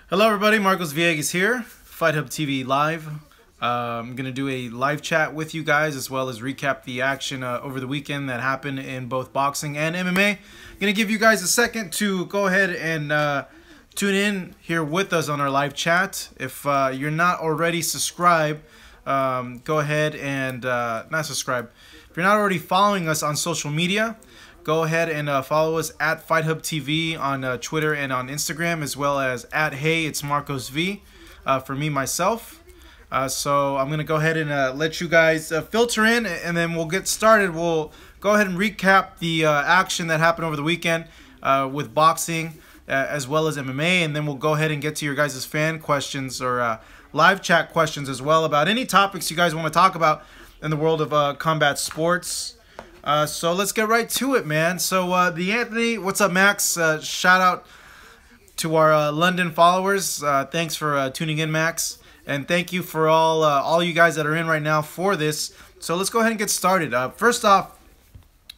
Hello everybody, Marcos Villegas here, Fight Hub TV Live. I'm going to do a live chat with you guys as well as recap the action over the weekend that happened in both boxing and MMA. I'm going to give you guys a second to go ahead and tune in here with us on our live chat. If you're not already subscribed, go ahead and not subscribe. If you're not already following us on social media, go ahead and follow us at Fight Hub TV on Twitter and on Instagram, as well as at Hey It's Marcos V for me myself. So I'm gonna go ahead and let you guys filter in, and then we'll get started. We'll go ahead and recap the action that happened over the weekend with boxing as well as MMA, and then we'll go ahead and get to your guys' fan questions or live chat questions as well about any topics you guys want to talk about in the world of combat sports. So let's get right to it, man. So the Anthony, what's up, Max? Shout out to our London followers. Thanks for tuning in, Max, and thank you for all you guys that are in right now for this. So let's go ahead and get started. First off,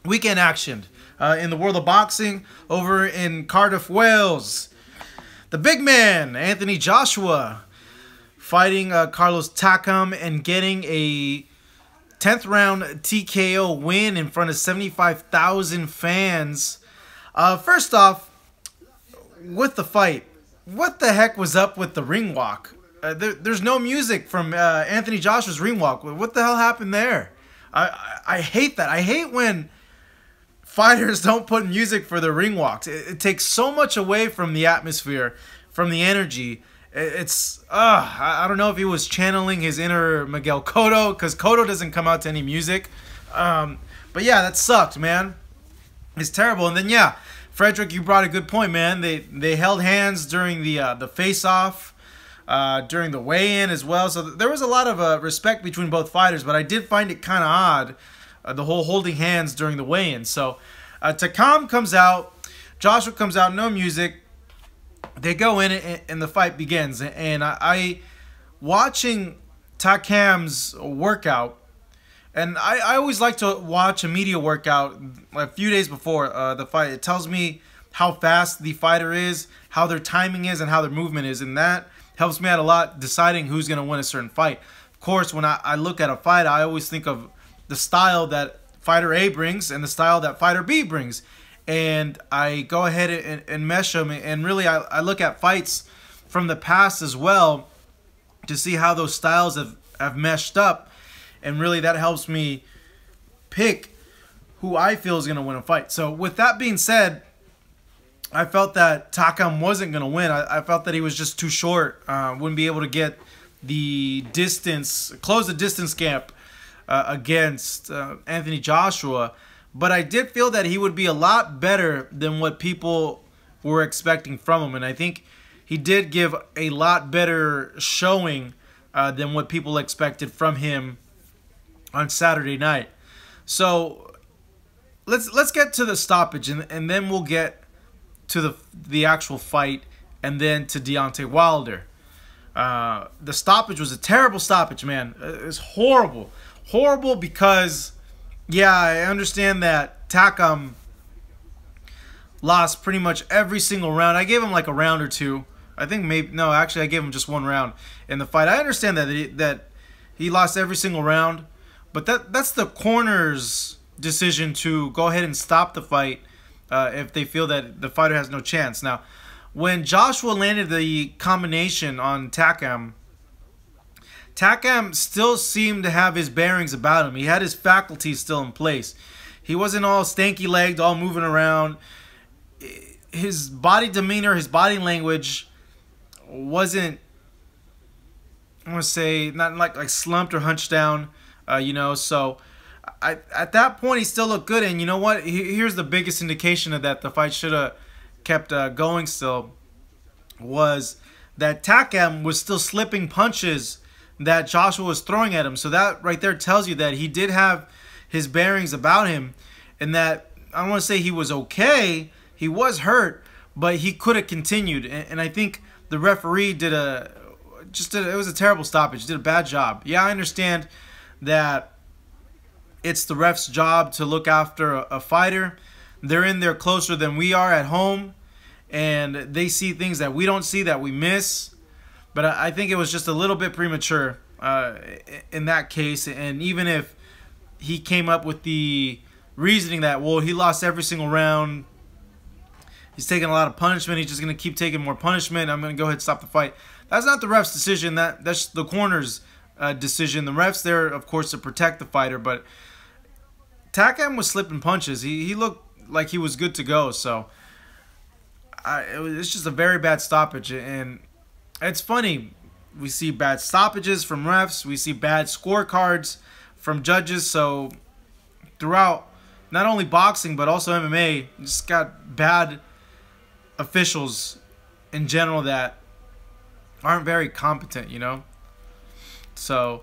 weekend action in the world of boxing over in Cardiff, Wales. The big man, Anthony Joshua, fighting Carlos Takam and getting a 10th round TKO win in front of 75,000 fans. First off, with the fight, what the heck was up with the ring walk? There's no music from Anthony Joshua's ring walk. What the hell happened there? I hate that. I hate when fighters don't put music for their ring walks. It takes so much away from the atmosphere, from the energy. It's I don't know if he was channeling his inner Miguel Cotto, because Cotto doesn't come out to any music. But yeah, that sucked, man. It's terrible. And then yeah, Frederick, you brought a good point, man. They held hands during the face-off, during the weigh-in as well. So there was a lot of respect between both fighters. But I did find it kind of odd, the whole holding hands during the weigh-in. So Takam comes out, Joshua comes out, no music. They go in and the fight begins, and I watching Takam's workout, and I always like to watch a media workout a few days before the fight. It tells me how fast the fighter is, how their timing is, and how their movement is, and that helps me out a lot deciding who's going to win a certain fight. Of course, when I look at a fight, I always think of the style that fighter A brings and the style that fighter B brings. And I go ahead and mesh them, and really I look at fights from the past as well to see how those styles have meshed up, and really that helps me pick who I feel is going to win a fight. So with that being said, I felt that Takam wasn't going to win. I felt that he was just too short, wouldn't be able to get the distance, close the distance gap against Anthony Joshua. But I did feel that he would be a lot better than what people were expecting from him. And I think he did give a lot better showing than what people expected from him on Saturday night. So let's get to the stoppage, and then we'll get to the actual fight, and then to Deontay Wilder. The stoppage was a terrible stoppage, man. It was horrible. Horrible because, yeah, I understand that Takam lost pretty much every single round. I gave him like a round or two. I think maybe, no, actually I gave him just one round in the fight. I understand that he lost every single round, but that's the corner's decision to go ahead and stop the fight if they feel that the fighter has no chance. Now, when Joshua landed the combination on Takam still seemed to have his bearings about him. He had his faculties still in place. He wasn't all stanky-legged, all moving around. His body demeanor, his body language wasn't, I want to say, not like slumped or hunched down, you know. So at that point, he still looked good. And you know what? Here's the biggest indication of that the fight should have kept going still, was that Takam was still slipping punches that Joshua was throwing at him. So that right there tells you that he did have his bearings about him, and that, I don't want to say he was okay, he was hurt, but he could have continued. And I think the referee it was a terrible stoppage, did a bad job. Yeah, I understand that it's the ref's job to look after a fighter, they're in there closer than we are at home, and they see things that we don't see, that we miss. But I think it was just a little bit premature in that case. And even if he came up with the reasoning that, well, he lost every single round, he's taking a lot of punishment, he's just going to keep taking more punishment, I'm going to go ahead and stop the fight. That's not the ref's decision. That's the corner's decision. The ref's there, of course, to protect the fighter. But Takam was slipping punches. He looked like he was good to go. So it's just a very bad stoppage. And it's funny. We see bad stoppages from refs. We see bad scorecards from judges. So throughout not only boxing but also MMA, just got bad officials in general that aren't very competent, you know. So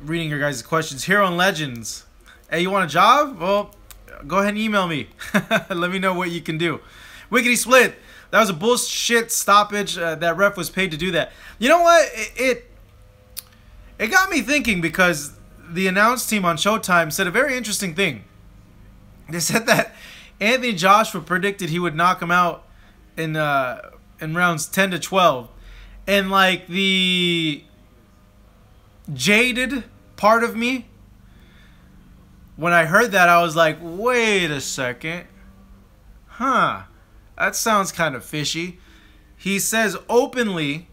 reading your guys' questions. Hero and Legends, hey, you want a job? Well, go ahead and email me. Let me know what you can do. Wickety Split, that was a bullshit stoppage. That ref was paid to do that. You know what? It got me thinking, because the announce team on Showtime said a very interesting thing. They said that Anthony Joshua predicted he would knock him out in rounds 10 to 12. And like the jaded part of me, when I heard that, I was like, wait a second. Huh. That sounds kind of fishy. He says openly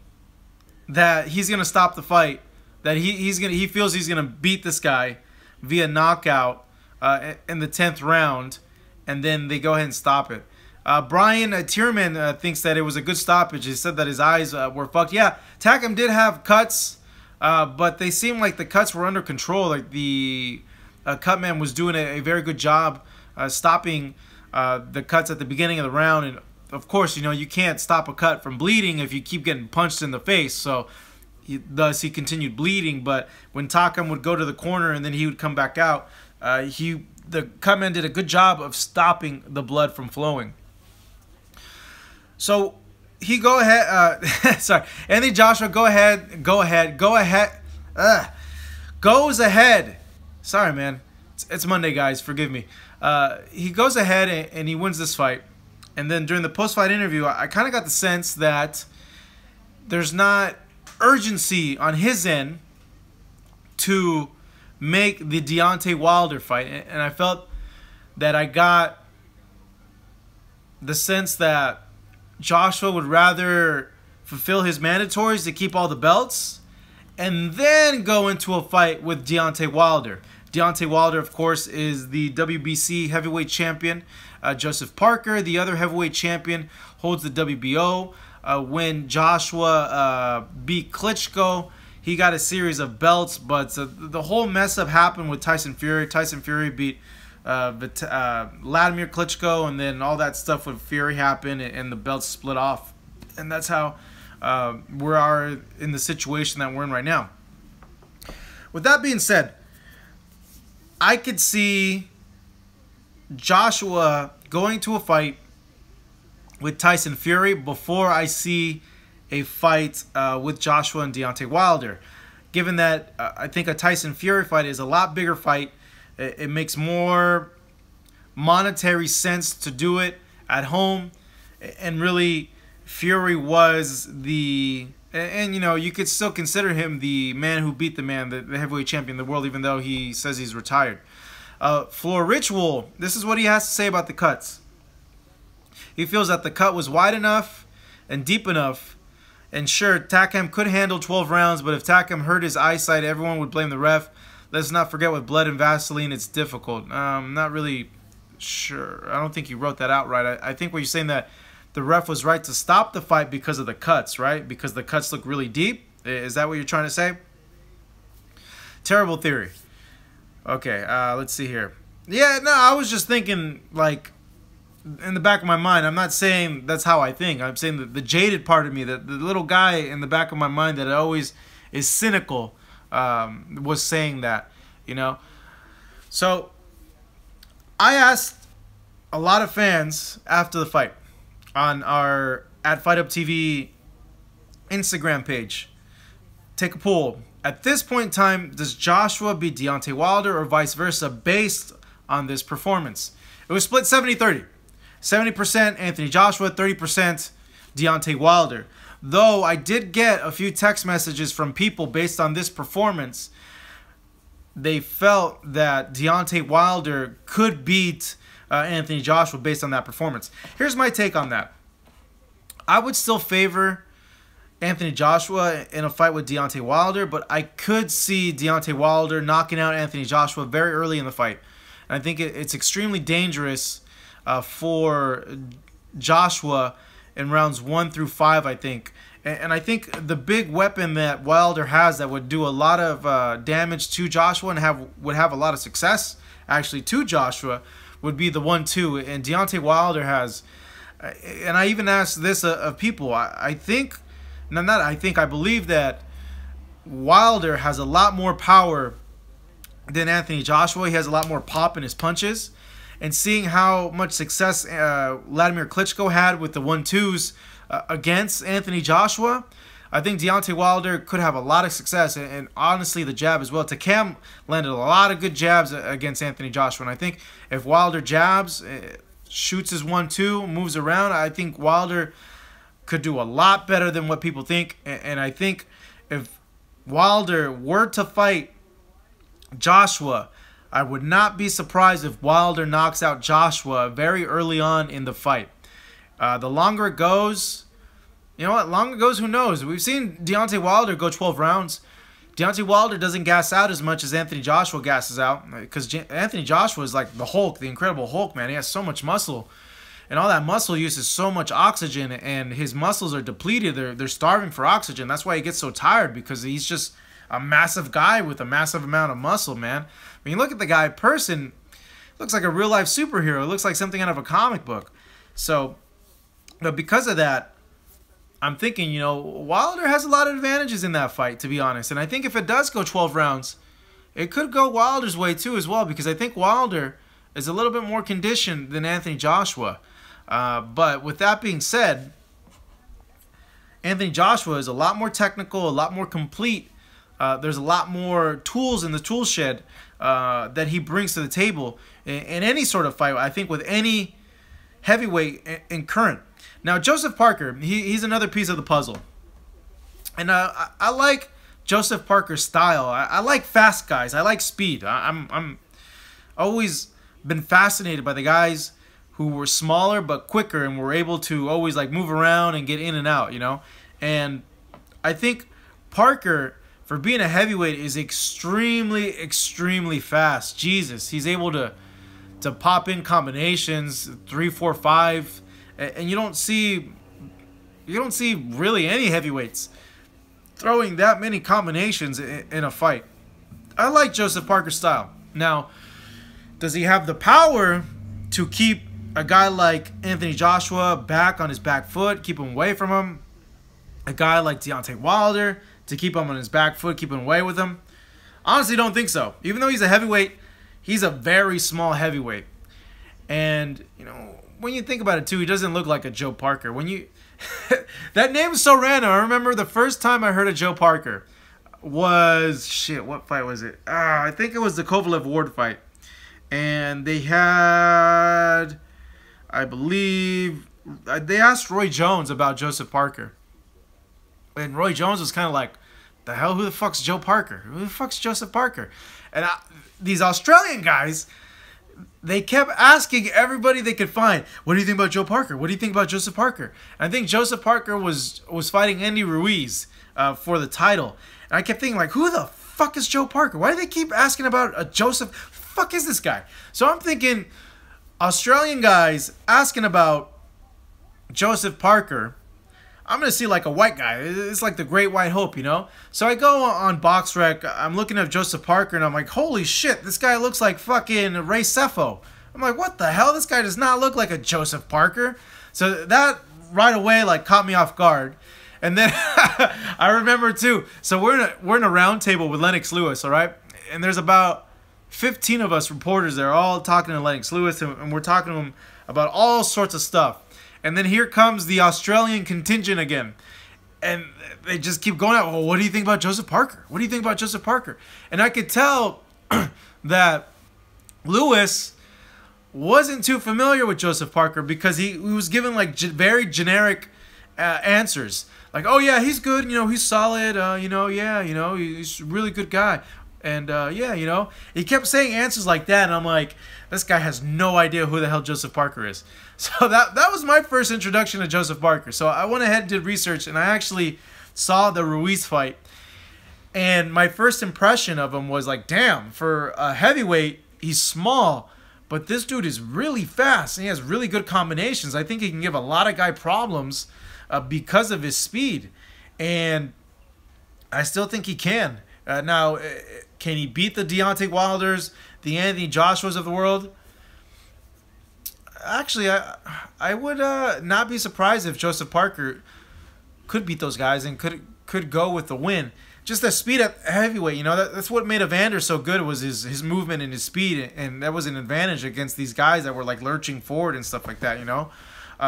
that he's going to stop the fight, that he feels he's going to beat this guy via knockout in the 10th round, and then they go ahead and stop it. Brian Tierman thinks that it was a good stoppage. He said that his eyes were fucked. Yeah, Takam did have cuts, but they seemed like the cuts were under control. Like the cut man was doing a very good job stopping the cuts at the beginning of the round. And of course, you know, you can't stop a cut from bleeding if you keep getting punched in the face. So thus he continued bleeding. But when Takam would go to the corner and then he would come back out, the cut man did a good job of stopping the blood from flowing. So he go ahead. Sorry, Anthony Joshua goes ahead. Sorry, man. It's Monday, guys. Forgive me. He goes ahead and he wins this fight. And then during the post-fight interview, I kind of got the sense that there's not urgency on his end to make the Deontay Wilder fight. And I felt that I got the sense that Joshua would rather fulfill his mandatories to keep all the belts and then go into a fight with Deontay Wilder. Deontay Wilder, of course, is the WBC heavyweight champion. Joseph Parker, the other heavyweight champion, holds the WBO. When Joshua beat Klitschko, he got a series of belts, but the whole mess up happened with Tyson Fury. Tyson Fury beat Vladimir Klitschko, and then all that stuff with Fury happened, and the belts split off. And that's how we are in the situation that we're in right now. With that being said, I could see Joshua going to a fight with Tyson Fury before I see a fight with Joshua and Deontay Wilder. Given that I think a Tyson Fury fight is a lot bigger fight, it makes more monetary sense to do it at home. And really, Fury was the... And, you know, you could still consider him the man who beat the man, the heavyweight champion of the world, even though he says he's retired. Floor Ritual, this is what he has to say about the cuts. He feels that the cut was wide enough and deep enough. And sure, Takam could handle 12 rounds, but if Takam hurt his eyesight, everyone would blame the ref. Let's not forget, with blood and Vaseline, it's difficult. Not really sure. I don't think you wrote that out right. I think what you're saying that the ref was right to stop the fight because of the cuts, right? Because the cuts look really deep. Is that what you're trying to say? Terrible theory. Okay, let's see here. Yeah, no, I was just thinking, like, in the back of my mind, I'm not saying that's how I think. I'm saying that the jaded part of me, the little guy in the back of my mind that always is cynical, was saying that, you know. So I asked a lot of fans after the fight on our @FightUpTV Instagram page. Take a poll. At this point in time, does Joshua beat Deontay Wilder or vice versa based on this performance. It was split 70-30. 70% Anthony Joshua, 30% Deontay Wilder. Though I did get a few text messages from people based on this performance. They felt that Deontay Wilder could beat Anthony Joshua based on that performance. Here's my take on that. I would still favor Anthony Joshua in a fight with Deontay Wilder, but I could see Deontay Wilder knocking out Anthony Joshua very early in the fight. And I think it's extremely dangerous for Joshua in rounds 1 through 5, I think. And I think the big weapon that Wilder has that would do a lot of damage to Joshua and would have a lot of success, actually, to Joshua, would be the 1-2. And Deontay Wilder has, and I even asked this of people, I believe that Wilder has a lot more power than Anthony Joshua. He has a lot more pop in his punches. And seeing how much success Vladimir Klitschko had with the 1-2s against Anthony Joshua, I think Deontay Wilder could have a lot of success. And honestly, the jab as well. Takam landed a lot of good jabs against Anthony Joshua. And I think if Wilder jabs, shoots his 1-2, moves around, I think Wilder could do a lot better than what people think. And I think if Wilder were to fight Joshua, I would not be surprised if Wilder knocks out Joshua very early on in the fight. The longer it goes, you know what? Longer it goes, who knows? We've seen Deontay Wilder go 12 rounds. Deontay Wilder doesn't gas out as much as Anthony Joshua gasses out, because Anthony Joshua is like the Hulk, the Incredible Hulk, man. He has so much muscle, and all that muscle uses so much oxygen, and his muscles are depleted. They're starving for oxygen. That's why he gets so tired, because he's just a massive guy with a massive amount of muscle, man. When you look at the guy in person, looks like a real-life superhero. It looks like something out of a comic book. So, but because of that, I'm thinking, you know, Wilder has a lot of advantages in that fight, to be honest. And I think if it does go 12 rounds, it could go Wilder's way too as well, because I think Wilder is a little bit more conditioned than Anthony Joshua. But with that being said, Anthony Joshua is a lot more technical, a lot more complete. There's a lot more tools in the tool shed that he brings to the table in any sort of fight, I think, with any heavyweight in current. Now, Joseph Parker, he's another piece of the puzzle. And I like Joseph Parker's style. I like fast guys. I like speed. I'm always been fascinated by the guys who were smaller but quicker and were able to always like move around and get in and out, you know. And I think Parker, for being a heavyweight, is extremely, extremely fast. Jesus, he's able to pop in combinations 3, 4, 5. And you don't see really any heavyweights throwing that many combinations in a fight. I like Joseph Parker's style. Now, does he have the power to keep a guy like Anthony Joshua back on his back foot, keep him away from him? A guy like Deontay Wilder to keep him on his back foot, keep him away with him? Honestly, don't think so. Even though he's a heavyweight, he's a very small heavyweight. And, you know, when you think about it too, he doesn't look like a Joe Parker. When you that name is so random. I remember the first time I heard of Joe Parker was what fight was it? I think it was the Kovalev Ward fight. And they had, I believe, they asked Roy Jones about Joseph Parker. And Roy Jones was kind of like, the hell, who the fuck's Joe Parker? Who the fuck's Joseph Parker? And these Australian guys, they kept asking everybody they could find, what do you think about Joe Parker? What do you think about Joseph Parker? And I think Joseph Parker was fighting Andy Ruiz for the title. And I kept thinking, like, who the fuck is Joe Parker? Why do they keep asking about a Joseph? Fuck is this guy? So I'm thinking, Australian guys asking about Joseph Parker, I'm going to see like a white guy. It's like the great white hope, you know? So I go on BoxRec. I'm looking at Joseph Parker, and I'm like, holy shit, this guy looks like fucking Ray Sefo. I'm like, what the hell? This guy does not look like a Joseph Parker. So that right away like caught me off guard. And then I remember too, so we're in a round table with Lennox Lewis, all right? And there's about 15 of us reporters there, all talking to Lennox Lewis, and we're talking to him about all sorts of stuff. And then here comes the Australian contingent again. And they just keep going out, well, what do you think about Joseph Parker? What do you think about Joseph Parker? And I could tell that Lewis wasn't too familiar with Joseph Parker because he was given like very generic answers. Like, oh yeah, he's good, you know, he's solid, you know, yeah, you know, he's a really good guy. And yeah, you know, he kept saying answers like that, and I'm like, this guy has no idea who the hell Joseph Parker is. So that was my first introduction to Joseph Parker. So I went ahead and did research, and I actually saw the Ruiz fight. And my first impression of him was like, damn, for a heavyweight, he's small, but this dude is really fast, and he has really good combinations. I think he can give a lot of guy problems because of his speed. And I still think he can. Now, can he beat the Deontay Wilders, the Anthony Joshuas of the world? Actually, I would not be surprised if Joseph Parker could beat those guys and could go with the win. Just the speed at heavyweight, you know, that's what made Evander so good, was his movement and his speed, and that was an advantage against these guys that were like lurching forward and stuff like that, you know.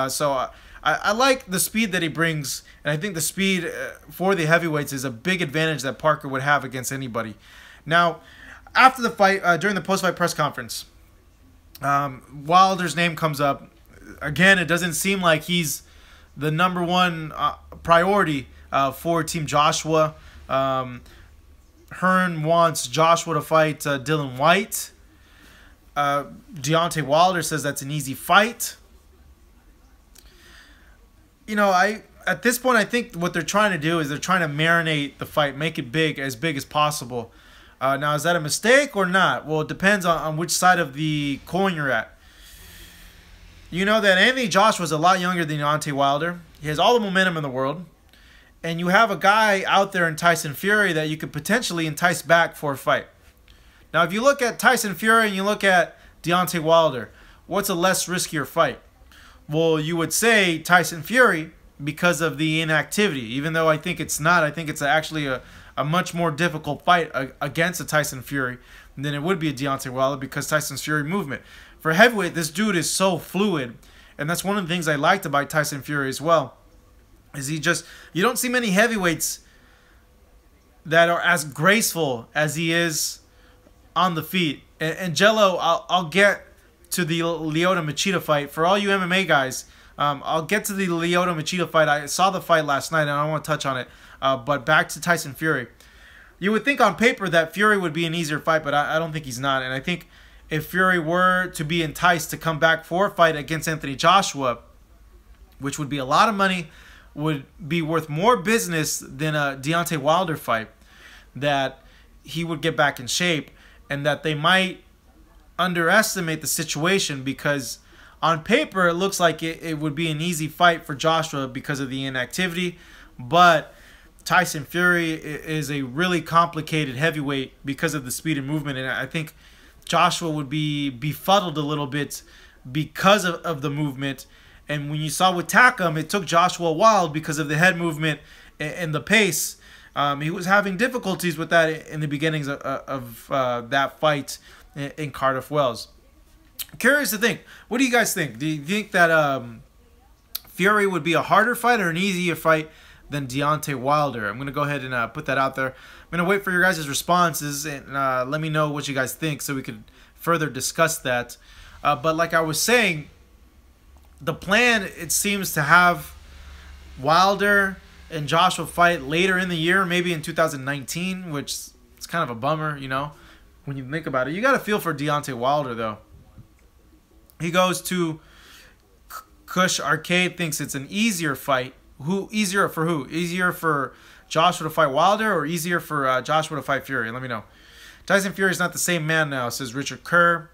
So I like the speed that he brings, and I think the speed for the heavyweights is a big advantage that Parker would have against anybody. Now, after the fight, during the post-fight press conference, Wilder's name comes up. Again, it doesn't seem like he's the #1 priority for Team Joshua. Hearn wants Joshua to fight Dylan White. Deontay Wilder says that's an easy fight. You know, at this point, I think what they're trying to do is they're trying to marinate the fight, make it big as possible. Now, is that a mistake or not? Well, it depends on which side of the coin you're at. You know that Anthony Joshua is a lot younger than Deontay Wilder. He has all the momentum in the world. And you have a guy out there in Tyson Fury that you could potentially entice back for a fight. Now, if you look at Tyson Fury and you look at Deontay Wilder, what's a less riskier fight? Well, you would say Tyson Fury because of the inactivity, even though I think it's not. I think it's actually a much more difficult fight against a Tyson Fury than it would be a Deontay Wilder because Tyson Fury movement. For heavyweight, this dude is so fluid, and that's one of the things I liked about Tyson Fury as well. Is you don't see many heavyweights that are as graceful as he is on the feet. And Jello, I'll get to the Lyoto Machida fight. For all you MMA guys, I'll get to the Lyoto Machida fight. I saw the fight last night, and I don't want to touch on it. But back to Tyson Fury. You would think on paper that Fury would be an easier fight, but I don't think he's not. And I think if Fury were to be enticed to come back for a fight against Anthony Joshua, which would be a lot of money, would be worth more business than a Deontay Wilder fight, that he would get back in shape, and that they might underestimate the situation because on paper it looks like it would be an easy fight for Joshua because of the inactivity, but Tyson Fury is a really complicated heavyweight because of the speed and movement, and I think Joshua would be befuddled a little bit because of the movement. And when you saw with Takam, it took Joshua a while because of the head movement and the pace. He was having difficulties with that in the beginnings of that fight in Cardiff Wells. Curious to think, what do you guys think? Do you think that Fury would be a harder fight or an easier fight than Deontay Wilder? I'm going to go ahead and put that out there. I'm going to wait for your guys' responses and let me know what you guys think so we could further discuss that. But like I was saying, the plan, it seems to have Wilder and Joshua fight later in the year, maybe in 2019, which is kind of a bummer, you know, when you think about it. You got to feel for Deontay Wilder, though. He goes to Kush Arcade, thinks it's an easier fight. Easier for who? Easier for Joshua to fight Wilder or easier for Joshua to fight Fury? Let me know. Tyson Fury is not the same man now, says Richard Kerr.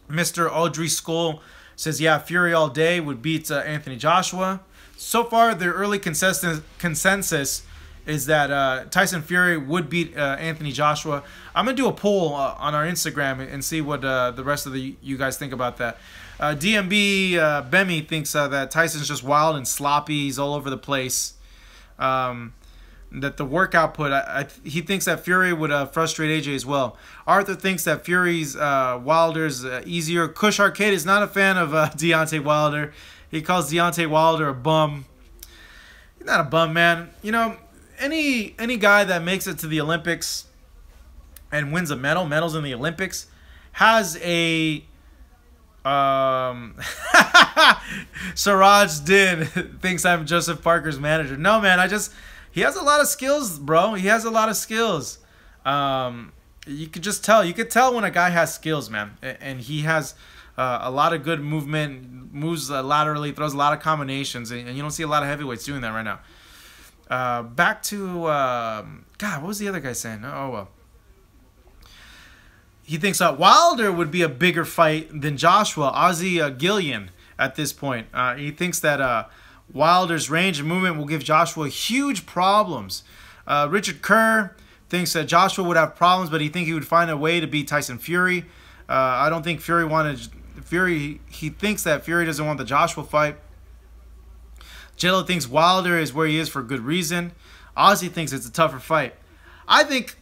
Mr. Audrey Skull says, yeah, Fury all day would beat Anthony Joshua. So far, the early consensus is that Tyson Fury would beat Anthony Joshua. I'm going to do a poll on our Instagram and see what the rest of you guys think about that. DMB Bemi thinks that Tyson's just wild and sloppy. He's all over the place. That the work output, he thinks that Fury would frustrate AJ as well. Arthur thinks that Fury's Wilder's easier. Kush Arcade is not a fan of Deontay Wilder. He calls Deontay Wilder a bum. He's not a bum, man. You know, any guy that makes it to the Olympics and wins a medals in the Olympics, has a Siraj Din thinks I'm Joseph Parker's manager. No, man, he has a lot of skills, bro. He has a lot of skills. You could just tell. You could tell when a guy has skills, man. And he has a lot of good movement, moves laterally, throws a lot of combinations, and you don't see a lot of heavyweights doing that right now. Back to God, what was the other guy saying? Oh well. He thinks Wilder would be a bigger fight than Joshua, Ozzy Gillian, at this point. He thinks that Wilder's range and movement will give Joshua huge problems. Richard Kerr thinks that Joshua would have problems, but he thinks he would find a way to beat Tyson Fury. I don't think Fury wanted Fury. He thinks that Fury doesn't want the Joshua fight. Jello thinks Wilder is where he is for good reason. Ozzy thinks it's a tougher fight. I think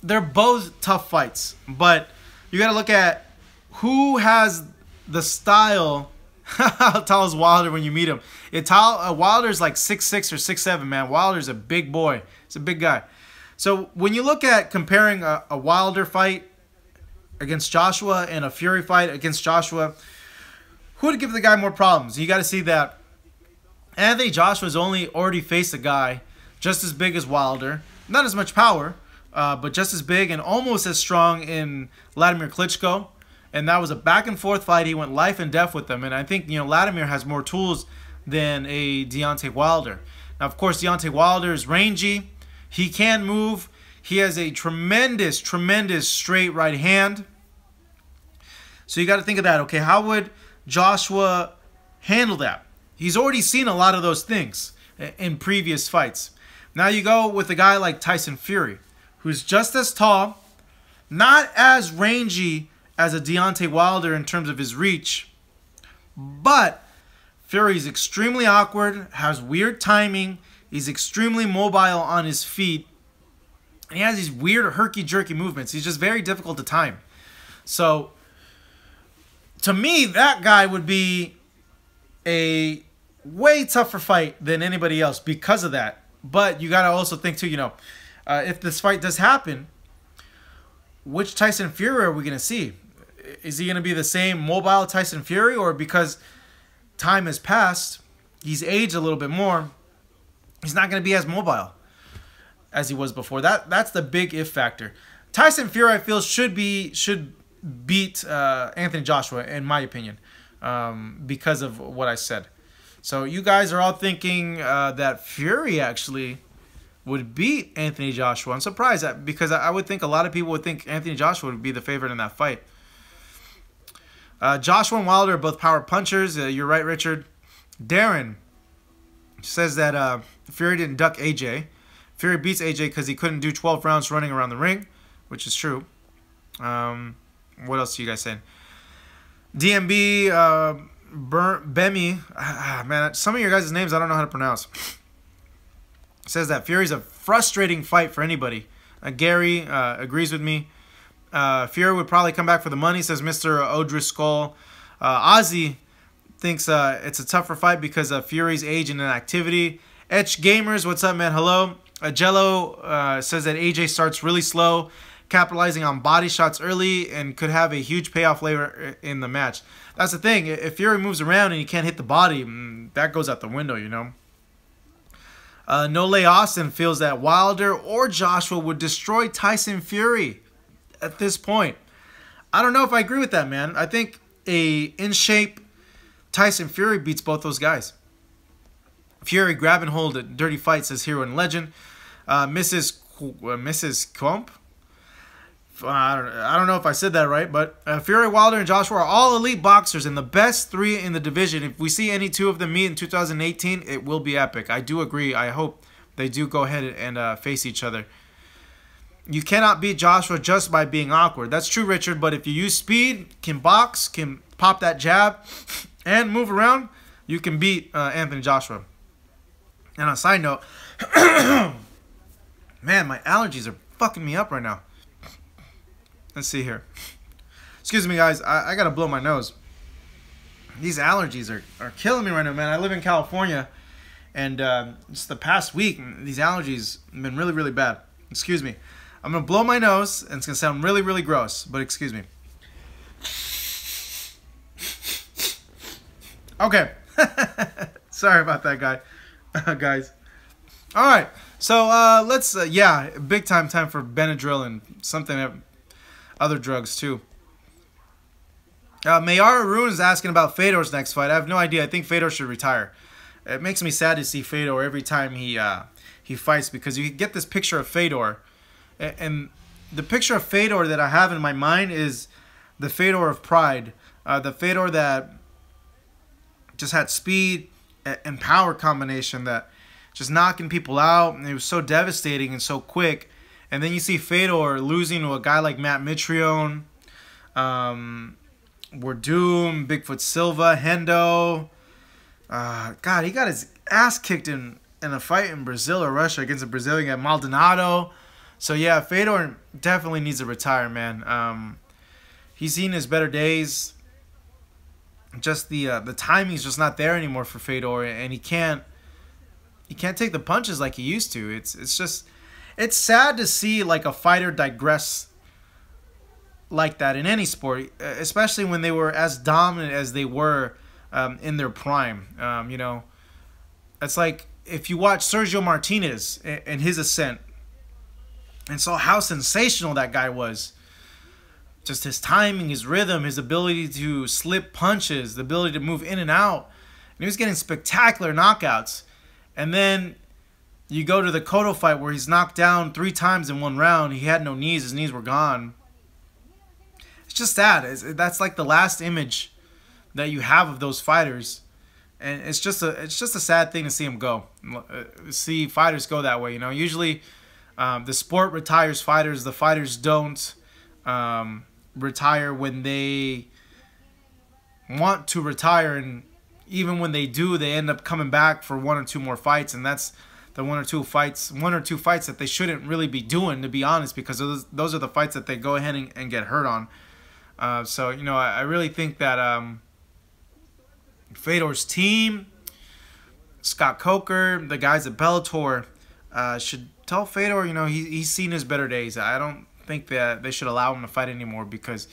they're both tough fights, but you got to look at who has the style. How tall is Wilder when you meet him? Wilder's like 6'6" or 6'7", man. Wilder's a big boy. He's a big guy. So when you look at comparing a Wilder fight against Joshua and a Fury fight against Joshua, who would give the guy more problems? You got to see that Anthony Joshua's already faced a guy just as big as Wilder. Not as much power, but just as big and almost as strong in Vladimir Klitschko. And that was a back-and-forth fight. He went life and death with them. And I think, Vladimir has more tools than a Deontay Wilder. Now, of course, Deontay Wilder is rangy. He can move. He has a tremendous, tremendous straight right hand. So you got to think of that. Okay, how would Joshua handle that? He's already seen a lot of those things in previous fights. Now you go with a guy like Tyson Fury, who's just as tall, not as rangy as a Deontay Wilder in terms of his reach, but Fury's extremely awkward, has weird timing, he's extremely mobile on his feet, and he has these weird herky-jerky movements. He's just very difficult to time. So, to me, that guy would be a way tougher fight than anybody else because of that. But you got to also think, too, if this fight does happen, which Tyson Fury are we going to see? Is he going to be the same mobile Tyson Fury, or because time has passed, he's aged a little bit more, he's not going to be as mobile as he was before? That's the big if factor. Tyson Fury, I feel, should beat Anthony Joshua, in my opinion, because of what I said. So you guys are all thinking that Fury actually would beat Anthony Joshua. I'm surprised because I would think a lot of people would think Anthony Joshua would be the favorite in that fight. Joshua and Wilder are both power punchers. You're right, Richard. Darren says that Fury didn't duck AJ. Fury beats AJ because he couldn't do 12 rounds running around the ring, which is true. What else are you guys saying? DMB, Bemi, man, some of your guys' names I don't know how to pronounce. Says that Fury's a frustrating fight for anybody. Gary agrees with me. Fury would probably come back for the money, says Mr. O'Driscoll. Ozzy thinks it's a tougher fight because of Fury's age and inactivity. Etch Gamers, what's up, man? Hello. Jello says that AJ starts really slow, capitalizing on body shots early, and could have a huge payoff later in the match. That's the thing. If Fury moves around and he can't hit the body, that goes out the window, Nole Austin feels that Wilder or Joshua would destroy Tyson Fury at this point. I don't know if I agree with that, man. I think a in-shape Tyson Fury beats both those guys. Fury grab and hold a dirty fight, says Hero and Legend. Mrs. Kump. I don't know if I said that right, but Fury, Wilder, and Joshua are all elite boxers and the best three in the division. If we see any two of them meet in 2018, it will be epic. I do agree. I hope they do go ahead and face each other. You cannot beat Joshua just by being awkward. That's true, Richard, but if you use speed, can box, can pop that jab, and move around, you can beat Anthony Joshua. And on a side note, man, my allergies are fucking me up right now. Let's see here. Excuse me, guys. I got to blow my nose. These allergies are killing me right now, man. I live in California, and just the past week, these allergies have been really, really bad. Excuse me. I'm going to blow my nose, and it's going to sound really, really gross, but excuse me. Okay. Sorry about that, guys. All right. So let's yeah, big time for Benadryl and something other drugs too. Mayara Rune is asking about Fedor's next fight. I have no idea. I think Fedor should retire. It makes me sad to see Fedor every time he fights, because you get this picture of Fedor, and the picture of Fedor that I have in my mind is the Fedor of Pride, the Fedor that just had speed and power combination that just knocking people out, and it was so devastating and so quick. And then you see Fedor losing to a guy like Matt Mitrione, Werdum, Bigfoot Silva, Hendo. God, he got his ass kicked in a fight in Brazil or Russia against a Brazilian, Maldonado. So yeah, Fedor definitely needs to retire, man. He's seen his better days. Just the timing's just not there anymore for Fedor, and he can't take the punches like he used to. It's sad to see like a fighter digress like that in any sport, especially when they were as dominant as they were in their prime. You know, it's like if you watch Sergio Martinez and his ascent and saw how sensational that guy was. Just his timing, his rhythm, his ability to slip punches, the ability to move in and out. And he was getting spectacular knockouts. And then you go to the Cotto fight where he's knocked down 3 times in 1 round. He had no knees. His knees were gone. It's just sad. That's like the last image that you have of those fighters. And it's just a sad thing to see them go. See fighters go that way. You know, usually the sport retires fighters. The fighters don't retire when they want to retire, and even when they do, they end up coming back for 1 or 2 more fights, and that's the 1 or 2 fights that they shouldn't really be doing, to be honest, because those are the fights that they go ahead and get hurt on. So you know, I really think that Fedor's team, Scott Coker, the guys at Bellator, should tell Fedor, you know, he's seen his better days. I don't think that they should allow him to fight anymore, because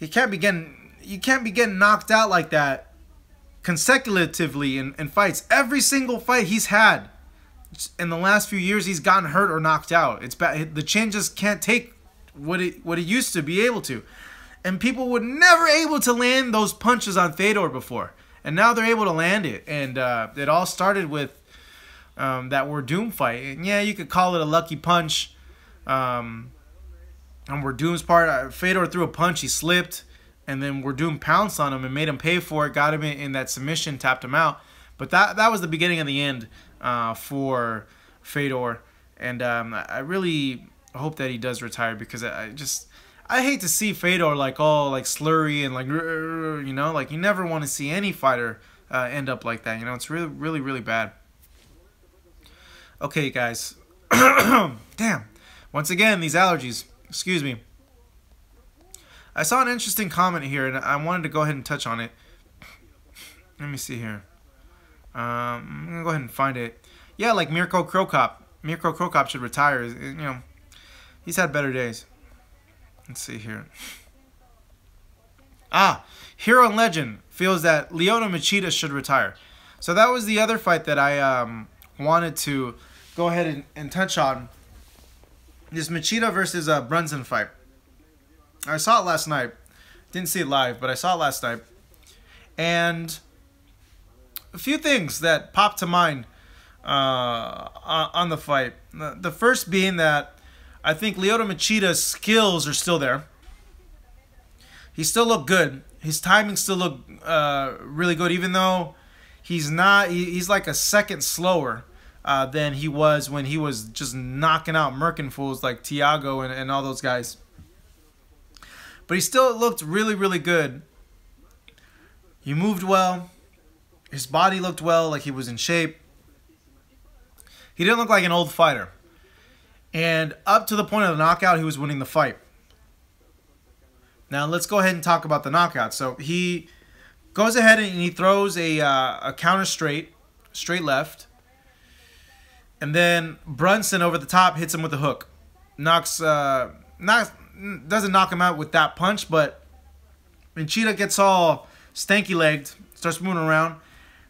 you can't be getting knocked out like that consecutively in fights. Every single fight he's had in the last few years, he's gotten hurt or knocked out. It's bad. The chin just can't take what it used to be able to, and people were never able to land those punches on Fedor before, and now they're able to land it. And it all started with that Werdum fight. And yeah, you could call it a lucky punch. On Werdum's part, Fedor threw a punch, he slipped, and then Werdum pounced on him and made him pay for it, got him in that submission, tapped him out. But that was the beginning of the end for Fedor, and I really hope that he does retire, because I hate to see Fedor like all like slurry and like, you know, like you never want to see any fighter end up like that. You know, it's really bad. Okay, guys. Damn. Once again, these allergies. Excuse me. I saw an interesting comment here, and I wanted to go ahead and touch on it. Let me see here. I'm going to go ahead and find it. Yeah, like Mirko Krokop. Mirko Krokop should retire. You know, he's had better days. Let's see here. Hero and Legend feels that lyoto Machida should retire. So that was the other fight that I wanted to go ahead and touch on. This Machida versus Brunson fight. I saw it last night. Didn't see it live, but I saw it last night. And a few things that popped to mind on the fight. The first being that I think lyoto Machida's skills are still there. He still looked good. His timing still looked really good, even though he's not. He's like a second slower than he was when he was just knocking out Merkin fools like Thiago and all those guys. But he still looked really good. He moved well. His body looked well, like he was in shape. He didn't look like an old fighter. And up to the point of the knockout, he was winning the fight. Now let's go ahead and talk about the knockout. So he goes ahead and he throws a counter straight left. And then Brunson over the top hits him with a hook. Doesn't knock him out with that punch, but Machida gets all stanky-legged, starts moving around.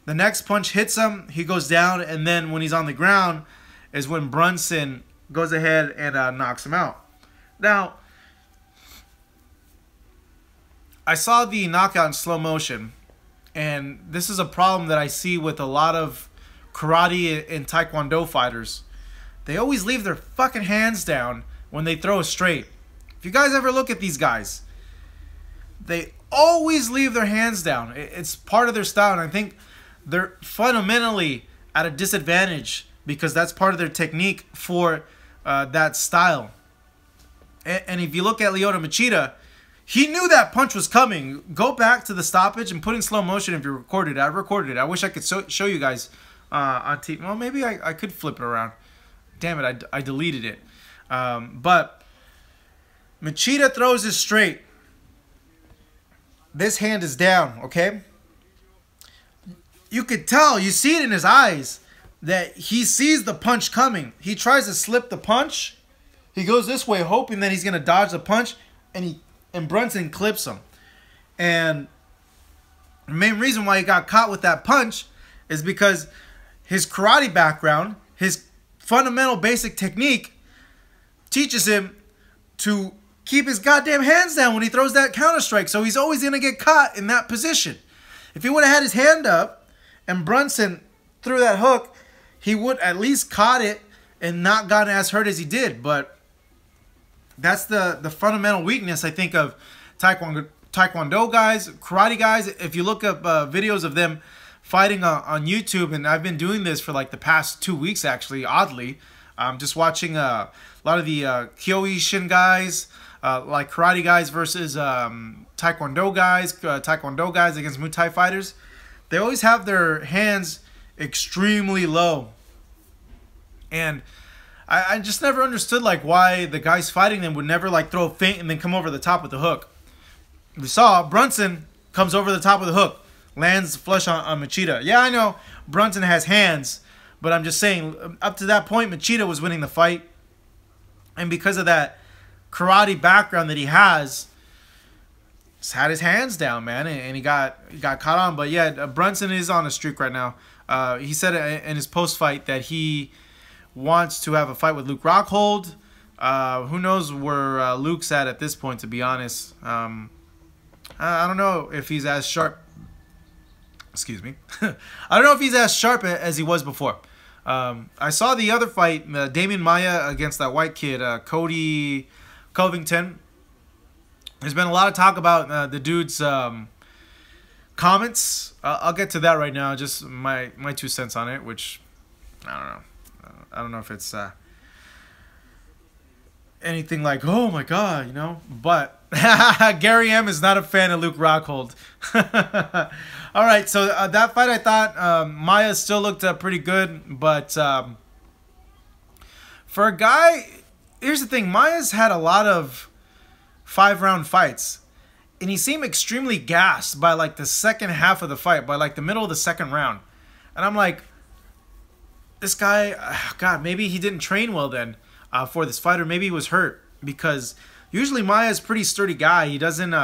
The next punch hits him, he goes down, and then when he's on the ground is when Brunson goes ahead and knocks him out. Now, I saw the knockout in slow motion, and this is a problem that I see with a lot of karate and taekwondo fighters. They always leave their fucking hands down when they throw a straight. If you guys ever look at these guys, they always leave their hands down. It's part of their style, and I think they're fundamentally at a disadvantage because that's part of their technique for that style. And if you look at Lyoto Machida, he knew that punch was coming. Go back to the stoppage and put in slow motion if you recorded it. I recorded it. I wish I could show you guys on TV. Well, maybe I could flip it around. Damn it, I deleted it. But Machida throws it straight. This hand is down, okay? You could tell, you see it in his eyes, that he sees the punch coming. He tries to slip the punch. He goes this way hoping that he's going to dodge the punch, and Brunson clips him. And the main reason why he got caught with that punch is because his karate background, his fundamental basic technique, teaches him to keep his goddamn hands down when he throws that counter strike. So he's always going to get caught in that position. If he would have had his hand up and Brunson threw that hook, he would at least caught it and not gotten as hurt as he did. But that's the fundamental weakness, I think, of taekwondo guys, karate guys. If you look up videos of them fighting on YouTube, and I've been doing this for like the past 2 weeks, actually, oddly. Just watching a lot of the Kyoishin guys, like karate guys versus taekwondo guys against Muay Thai fighters. They always have their hands extremely low. And I just never understood like why the guys fighting them would never like throw a feint and then come over the top with the hook. We saw Brunson comes over the top of the hook, lands flush on Machida. Yeah, I know Brunson has hands, but I'm just saying up to that point Machida was winning the fight. And because of that karate background that he has, he's had his hands down, man, and he got caught on. But yeah, Brunson is on a streak right now. He said in his post-fight that he wants to have a fight with Luke Rockhold. Who knows where Luke's at this point, to be honest. I don't know if he's as sharp. Excuse me. I don't know if he's as sharp as he was before. I saw the other fight, Damian Maia against that white kid, Cody Covington. There's been a lot of talk about the dude's comments. I'll get to that right now. Just my 2 cents on it, which I don't know. I don't know if it's anything like, oh my god, you know. But Gary M is not a fan of Luke Rockhold. All right, so that fight, I thought Maia still looked pretty good, but for a guy, here's the thing: Maia's had a lot of 5-round fights, and he seemed extremely gassed by like the second half of the fight, by like the middle of the second round, and I'm like, this guy, God, maybe he didn't train well then for this fight, or maybe he was hurt, because usually Maia's a pretty sturdy guy. He doesn't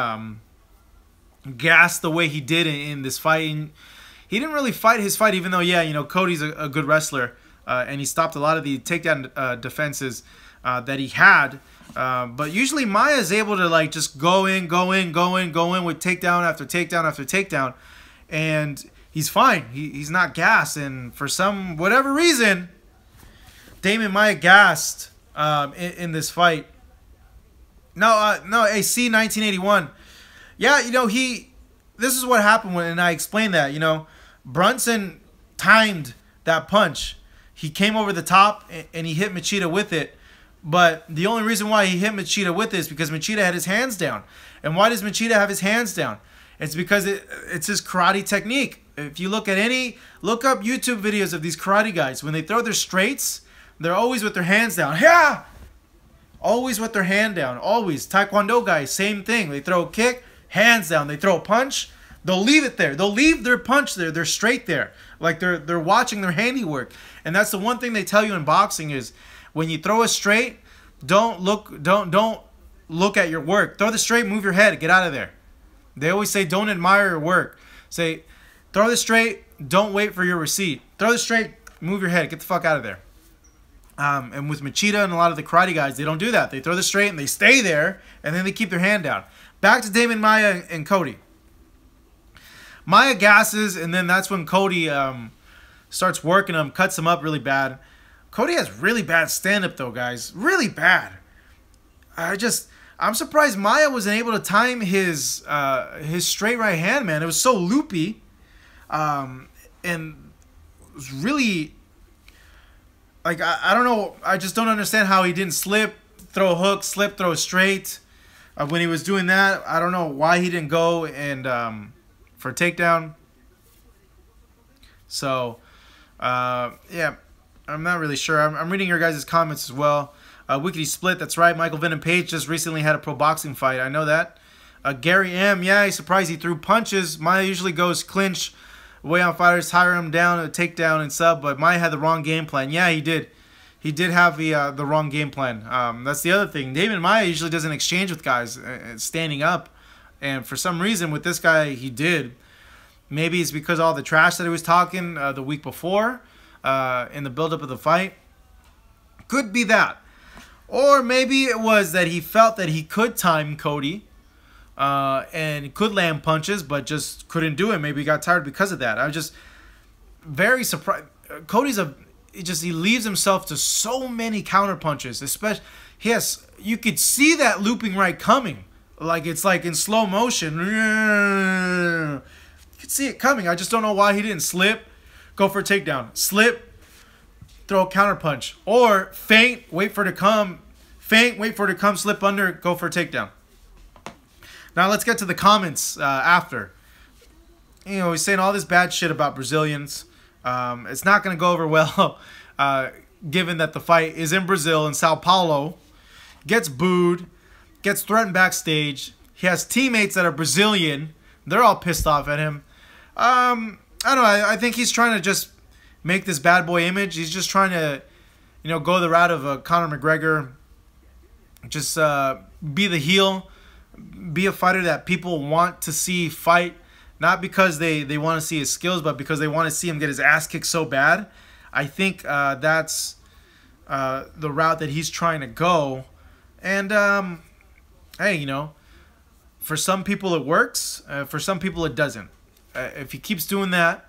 gas the way he did in this fight. And he didn't really fight his fight, even though, yeah, you know, Cody's a good wrestler, and he stopped a lot of the takedown defenses that he had. But usually Maia is able to like just go in with takedown after takedown after takedown, and he's fine. He's not gassed. And for whatever reason, Damian Maia gassed in this fight. No, AC 1981. Yeah, you know, this is what happened when I explained that, you know, Brunson timed that punch. He came over the top and he hit Machida with it. But the only reason why he hit Machida with it is because Machida had his hands down. And why does Machida have his hands down? It's because it's his karate technique. If you look up YouTube videos of these karate guys, when they throw their straights, they're always with their hands down. Yeah! Always with their hand down. Always. Taekwondo guys, same thing. They throw a kick, hands down. They throw a punch, they'll leave it there. They'll leave their punch there. They're straight there. Like they're watching their handiwork. And that's the one thing they tell you in boxing is when you throw a straight, don't look at your work. Throw the straight, move your head, get out of there. They always say don't admire your work. Say, throw this straight, don't wait for your receipt. Throw this straight, move your head, get the fuck out of there. And with Machida and a lot of the karate guys, they don't do that. They throw this straight and they stay there, and then they keep their hand down. Back to Damian Maia and Cody. Maia gasses, and then that's when Cody starts working him, cuts him up really bad. Cody has really bad stand-up, though, guys. Really bad. I'm surprised Maia wasn't able to time his straight right hand, man. It was so loopy. And it was really... Like, I don't know. I just don't understand how he didn't slip, throw a hook, slip, throw straight. When he was doing that, I don't know why he didn't go and for a takedown. So, yeah, I'm not really sure. I'm reading your guys' comments as well. Wickedy Split, that's right. Michael Venom Page just recently had a pro boxing fight. I know that. Gary M, yeah, he's surprised he threw punches. Maia usually goes clinch. Way on fighters, tire him down, a takedown and sub, but Maia had the wrong game plan. Yeah, he did. He did have the wrong game plan. That's the other thing. Damian Maia usually doesn't exchange with guys standing up, and for some reason with this guy he did. Maybe it's because of all the trash that he was talking the week before in the buildup of the fight. Could be that, or maybe it was that he felt that he could time Cody. And could land punches, but just couldn't do it. Maybe he got tired because of that. I was just very surprised. Cody's he leaves himself to so many counter punches. Especially, you could see that looping right coming, like it's like in slow motion. You could see it coming. I just don't know why he didn't slip, go for a takedown, slip, throw a counter punch, or feint, wait for it to come, slip under, go for a takedown. Now let's get to the comments after. You know, he's saying all this bad shit about Brazilians. It's not going to go over well, given that the fight is in Brazil, in Sao Paulo. Gets booed, gets threatened backstage. He has teammates that are Brazilian. They're all pissed off at him. I don't know. I think he's trying to just make this bad boy image. He's just trying to, you know, go the route of Conor McGregor. Just be the heel. Be a fighter that people want to see fight, not because they want to see his skills, but because they want to see him get his ass kicked so bad. I think that's the route that he's trying to go. And, hey, you know, for some people it works. For some people it doesn't. If he keeps doing that,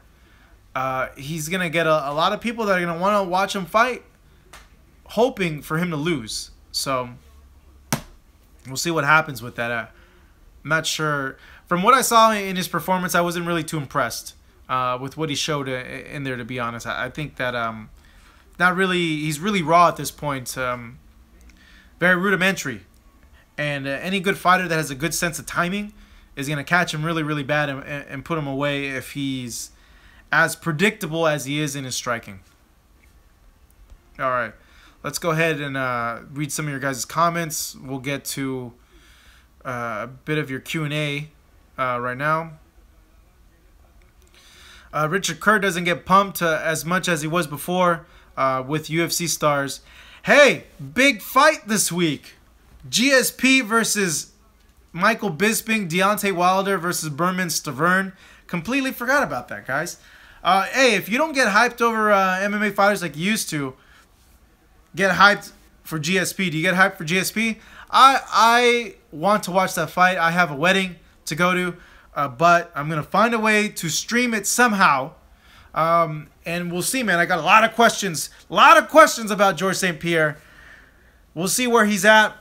he's going to get a lot of people that are going to want to watch him fight, hoping for him to lose. So... we'll see what happens with that. I'm not sure. From what I saw in his performance, I wasn't really too impressed with what he showed in there, to be honest. I think that he's really raw at this point. Very rudimentary. And any good fighter that has a good sense of timing is going to catch him really, really bad and put him away if he's as predictable as he is in his striking. All right. Let's go ahead and read some of your guys' comments. We'll get to a bit of your Q&A right now. Richard Kerr doesn't get pumped as much as he was before with UFC stars. Hey, big fight this week. GSP versus Michael Bisping. Deontay Wilder versus bermane Stiverne. Completely forgot about that, guys. Hey, if you don't get hyped over MMA fighters like you used to, get hyped for GSP. Do you get hyped for GSP? I want to watch that fight. I have a wedding to go to, but I'm going to find a way to stream it somehow. And we'll see, man. I got a lot of questions. About George St-Pierre. We'll see where he's at.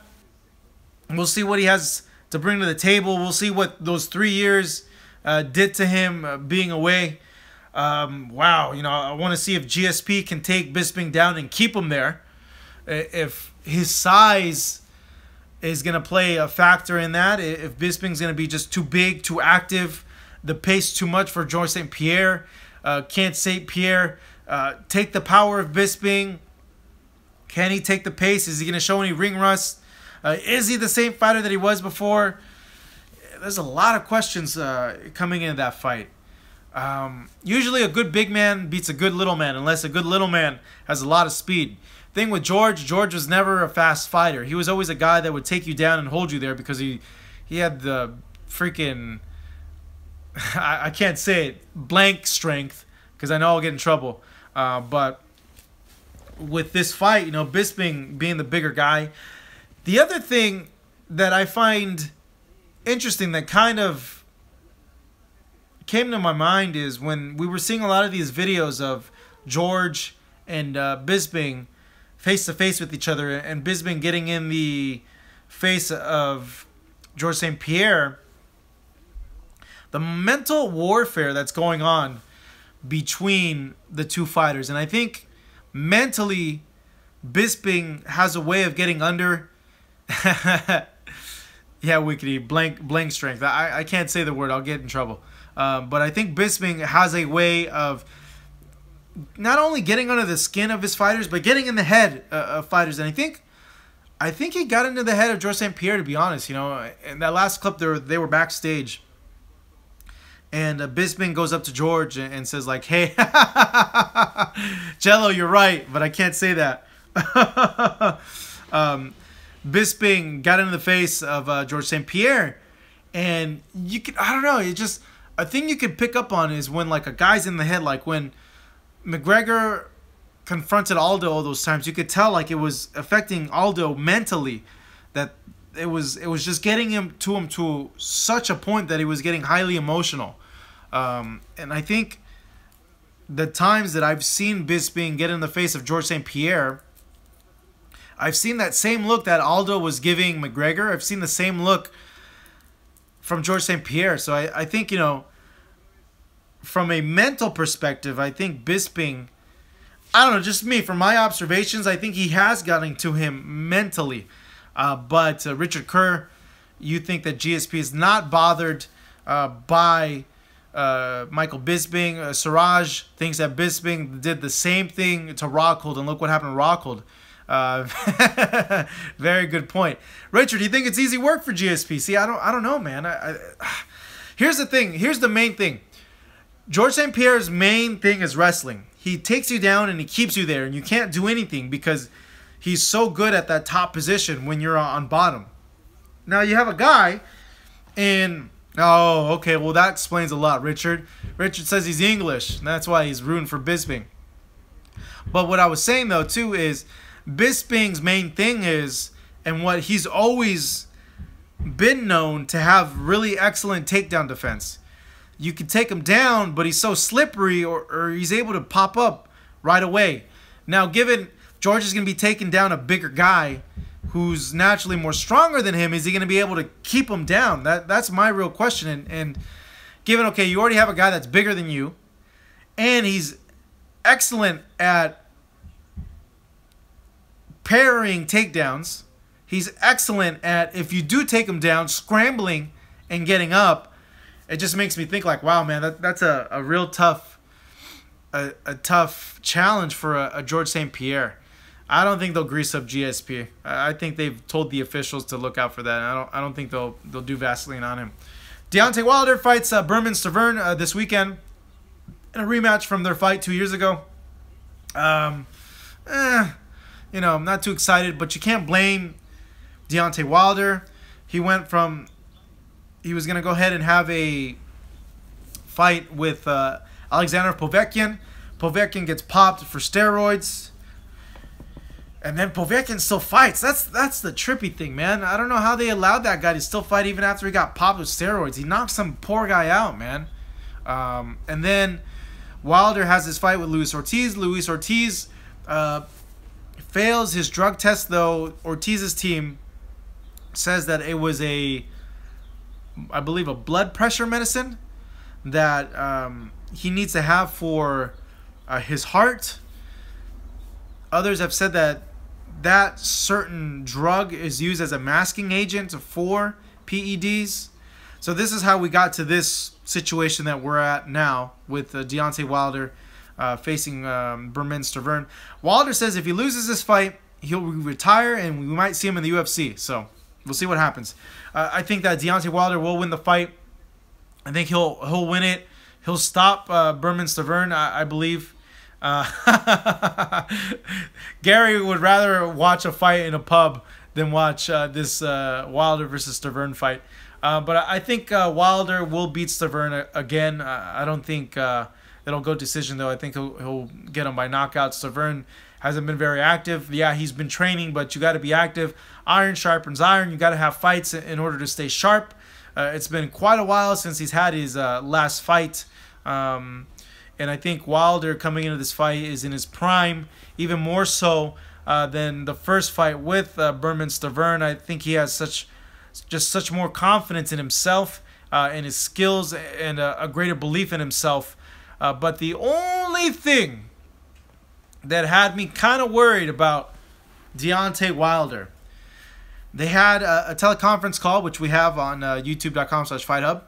We'll see what he has to bring to the table. We'll see what those 3 years did to him being away. Wow, you know, I want to see if GSP can take Bisping down and keep him there. If his size is going to play a factor in that, if Bisping's going to be just too big, too active, the pace too much for George St-Pierre, can't St-Pierre take the power of Bisping? Can he take the pace? Is he going to show any ring rust? Is he the same fighter that he was before? There's a lot of questions coming into that fight. Usually a good big man beats a good little man, unless a good little man has a lot of speed. Thing with George was never a fast fighter. He was always a guy that would take you down and hold you there because he had the freaking I can't say it, blank strength, because I know I'll get in trouble. But with this fight, you know, Bisping being the bigger guy. The other thing that I find interesting that kind of came to my mind is when we were seeing a lot of these videos of George and Bisping face to face with each other, and Bisping getting in the face of George St-Pierre, the mental warfare that's going on between the two fighters. And I think mentally Bisping has a way of getting under. Yeah, Wickedy, blank strength. I can't say the word, I'll get in trouble. But I think Bisping has a way of not only getting under the skin of his fighters, but getting in the head of fighters. And I think he got into the head of George St-Pierre, to be honest. You know, in that last clip, they were backstage, and Bisping goes up to George and says like, "Hey, Jello, you're right, but I can't say that." Bisping got into the face of George St-Pierre, and I don't know, it just, a thing you could pick up on is when like a guy's in the head, like when McGregor confronted Aldo all those times, you could tell like it was affecting Aldo mentally, that it was just getting him to such a point that he was getting highly emotional. And I think the times that I've seen Bisping get in the face of George St-Pierre, I've seen that same look that Aldo was giving McGregor. I've seen the same look from George St-Pierre. So I think, you know, from a mental perspective, I think Bisping, I don't know, just me, from my observations, I think he has gotten to him mentally. But Richard Kerr, you think that GSP is not bothered by Michael Bisping. Siraj thinks that Bisping did the same thing to Rockhold, and look what happened to Rockhold. Very good point. Richard, do you think it's easy work for GSP? See, I don't know, man. Here's the thing. Here's the main thing. George St-Pierre's main thing is wrestling. He takes you down and he keeps you there, and you can't do anything because he's so good at that top position when you're on bottom. Now you have a guy, and oh, okay, well that explains a lot, Richard. Richard says he's English, and that's why he's rooting for Bisping. But what I was saying though too is Bisping's main thing is, and what he's always been known to have, really excellent takedown defense. You can take him down, but he's so slippery, or he's able to pop up right away. Now, given George is going to be taking down a bigger guy who's naturally more stronger than him, is he going to be able to keep him down? That's my real question. And given, okay, you already have a guy that's bigger than you, and he's excellent at parrying takedowns. He's excellent at, if you do take him down, scrambling and getting up. It just makes me think like, wow, man, that's a real tough tough challenge for a George St-Pierre. I don't think they'll grease up GSP. I think they've told the officials to look out for that. I don't think they'll do Vaseline on him. Deontay Wilder fights Bermane Stiverne this weekend in a rematch from their fight 2 years ago. You know, I'm not too excited, but you can't blame Deontay Wilder. He was going to go ahead and have a fight with Alexander Povetkin. Povetkin gets popped for steroids. And then Povetkin still fights. That's the trippy thing, man. I don't know how they allowed that guy to still fight even after he got popped with steroids. He knocked some poor guy out, man. And then Wilder has his fight with Luis Ortiz. Luis Ortiz fails his drug test, though. Ortiz's team says that it was I believe, a blood pressure medicine that he needs to have for his heart. Others have said that that certain drug is used as a masking agent for PEDs. So this is how we got to this situation that we're at now with Deontay Wilder facing Bermane Stiverne. Wilder says if he loses this fight, he'll retire and we might see him in the UFC. So we'll see what happens. I think that Deontay Wilder will win the fight. I think he'll win it. He'll stop Bermane Stiverne, I believe. Gary would rather watch a fight in a pub than watch this Wilder versus Stiverne fight. But I think Wilder will beat Stiverne again. I don't think it'll go decision, though. I think he'll get him by knockout. Stiverne hasn't been very active. Yeah, he's been training, but you got to be active. Iron sharpens iron. You got to have fights in order to stay sharp. It's been quite a while since he's had his last fight. And I think Wilder coming into this fight is in his prime, even more so than the first fight with bermane Stiverne. I think he has such more confidence in himself, in his skills, and a greater belief in himself. But the only thing that had me kind of worried about Deontay Wilder, they had a teleconference call, which we have on youtube.com/FightHub,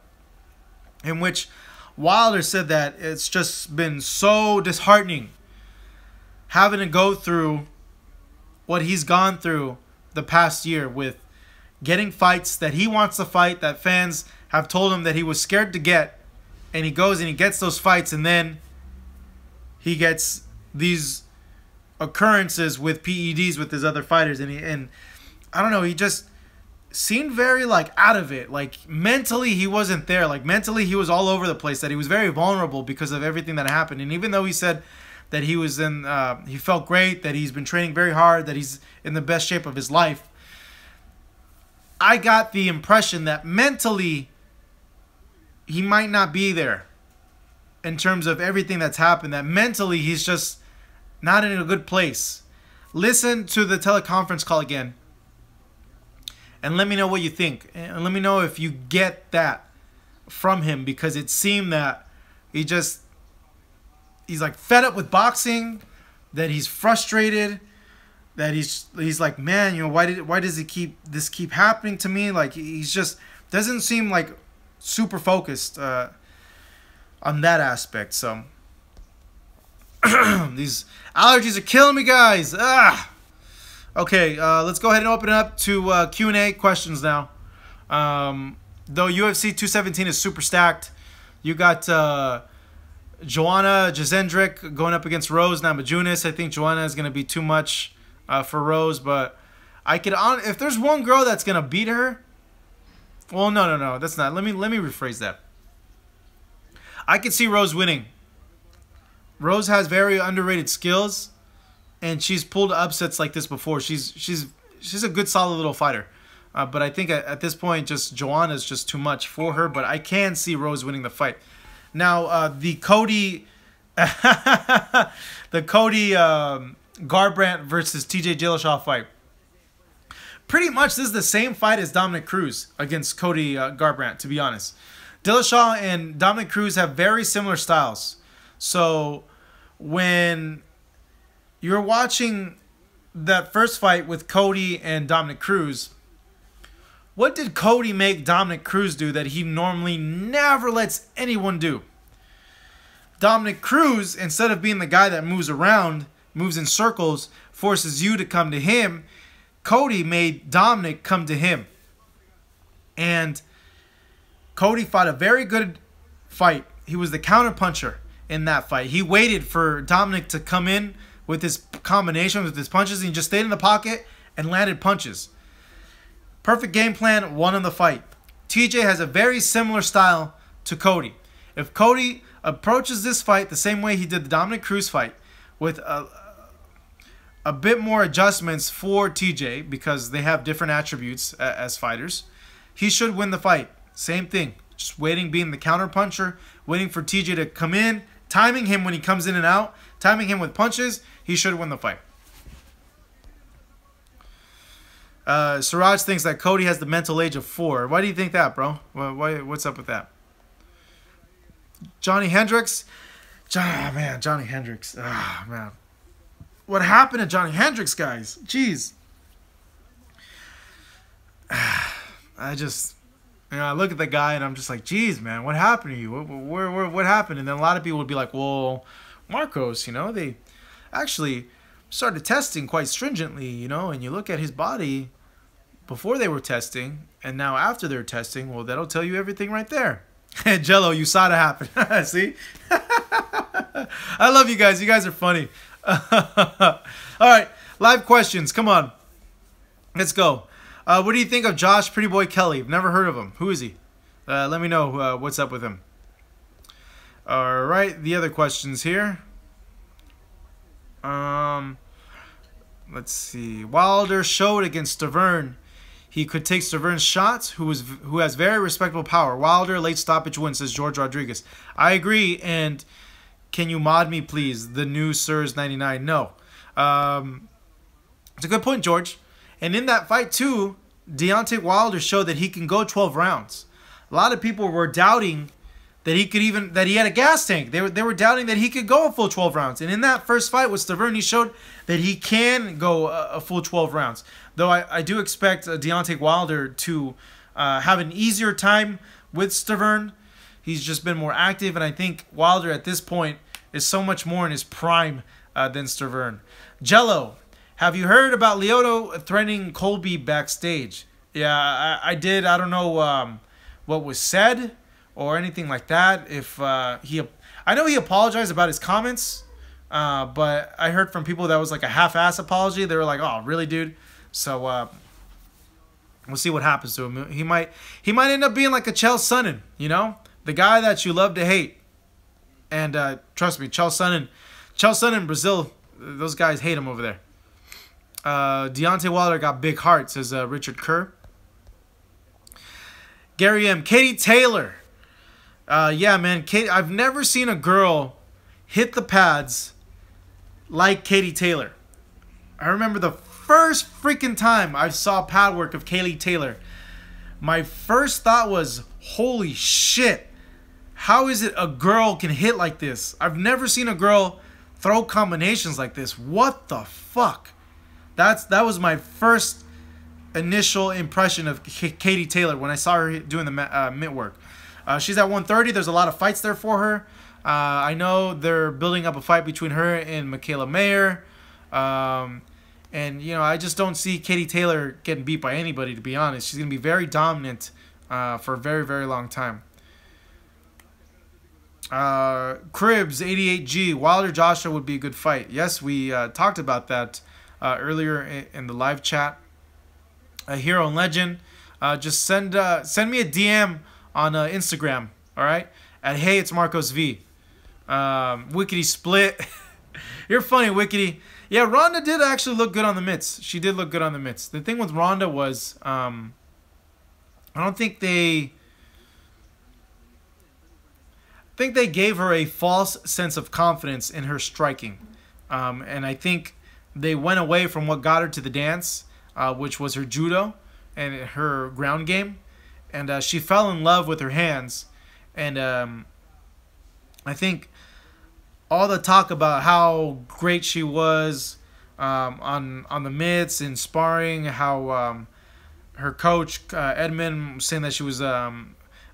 in which Wilder said that it's just been so disheartening having to go through what he's gone through the past year with getting fights that he wants to fight, that fans have told him that he was scared to get, and he goes and he gets those fights, and then he gets these occurrences with PEDs with his other fighters, and I don't know, he just seemed very out of it. Mentally he wasn't there. Mentally he was all over the place, that he was very vulnerable because of everything that happened. And even though he said that he was he felt great, that he's been training very hard, that he's in the best shape of his life, I got the impression that mentally he might not be there in terms of everything that's happened, that mentally he's just not in a good place. Listen to the teleconference call again and let me know what you think. And let me know if you get that from him, because it seemed that he's fed up with boxing, that he's frustrated, that he's like, man, why does it keep happening to me? He's just doesn't seem super focused on that aspect. So these allergies are killing me, guys. Okay, let's go ahead and open it up to Q&A questions now. Though UFC 217 is super stacked, you got Joanna Jacendric going up against Rose Namajunas. I think Joanna is going to be too much for Rose, but if there's one girl that's going to beat her, well, no, that's not. Let me rephrase that. I could see Rose winning. Rose has very underrated skills, and she's pulled upsets like this before. She's a good, solid little fighter. But I think at this point, just Joanna's just too much for her. But I can see Rose winning the fight. Now, the Cody Garbrandt versus TJ Dillashaw fight. Pretty much this is the same fight as Dominic Cruz against Cody Garbrandt, to be honest. Dillashaw and Dominic Cruz have very similar styles. So when you're watching that first fight with Cody and Dominic Cruz, what did Cody make Dominic Cruz do that he normally never lets anyone do? Dominic Cruz, instead of being the guy that moves around, moves in circles, forces you to come to him, Cody made Dominic come to him. And Cody fought a very good fight. He was the counterpuncher in that fight. He waited for Dominic to come in with his combination, with his punches, and he just stayed in the pocket and landed punches. Perfect game plan, won in the fight. TJ has a very similar style to Cody. If Cody approaches this fight the same way he did the Dominic Cruz fight, with a bit more adjustments for TJ, because they have different attributes as fighters, he should win the fight. Same thing. Just waiting, being the counterpuncher, waiting for TJ to come in, timing him when he comes in and out, timing him with punches, he should win the fight. Siraj thinks that Cody has the mental age of 4. Why do you think that, bro? What's up with that? Johnny Hendricks. Johnny Hendricks. Ah, man. What happened to Johnny Hendricks, guys? Jeez. I look at the guy and I'm just like, geez, man, what happened to you? What happened? And then a lot of people would be like, well, Marcos, they actually started testing quite stringently, and you look at his body before they were testing and now after they're testing, well, that'll tell you everything right there. Jello, you saw it happen. See? I love you guys. You guys are funny. All right, live questions. Come on. Let's go. What do you think of Josh Pretty Boy Kelly? I've never heard of him. Who is he? Let me know what's up with him. All right, the other questions here. Let's see. Wilder showed against Stiverne he could take Stiverne's shots, who has very respectable power. Wilder late stoppage win, says George Rodriguez. I agree, and can you mod me, please? The new Sirs 99. No. It's a good point, George. And in that fight, too, Deontay Wilder showed that he can go 12 rounds. A lot of people were doubting that he had a gas tank. They were doubting that he could go a full 12 rounds. And in that first fight with Stiverne, he showed that he can go a full 12 rounds. Though I do expect Deontay Wilder to have an easier time with Stiverne. He's just been more active, and I think Wilder at this point is so much more in his prime than Stiverne. Jello, have you heard about Lyoto threatening Colby backstage? Yeah, I did. I don't know what was said or anything like that. I know he apologized about his comments, but I heard from people that was like a half-ass apology. They were like, "Oh, really, dude?" So we'll see what happens to him. He might end up being like a Chael Sonnen, you know, the guy that you love to hate. And trust me, Chael Sonnen, Brazil, those guys hate him over there. Deontay Wilder got big heart, says Richard Kerr. Gary M. Katie Taylor. Yeah, man, I've never seen a girl hit the pads like Katie Taylor. I remember the first freaking time I saw pad work of Katie Taylor, my first thought was, holy shit, how is it a girl can hit like this? I've never seen a girl throw combinations like this. What the fuck? That was my first initial impression of Katie Taylor when I saw her doing the mitt work. She's at 130. There's a lot of fights there for her. I know they're building up a fight between her and Michaela Mayer. And, you know, I just don't see Katie Taylor getting beat by anybody, to be honest. She's going to be very dominant for a very, very long time. Cribs, 88G. Wilder Joshua would be a good fight. Yes, we talked about that earlier in the live chat. Hero and Legend. Just send me a DM on Instagram, all right? At Hey, it's Marcos V. Wickedy split. You're funny, Wickedy. Yeah, Ronda did actually look good on the mitts. She did look good on the mitts. The thing with Ronda was, I don't think they gave her a false sense of confidence in her striking. And I think they went away from what got her to the dance, which was her judo and her ground game. And she fell in love with her hands. And I think all the talk about how great she was on the mitts and sparring, how her coach Edmund was saying that she was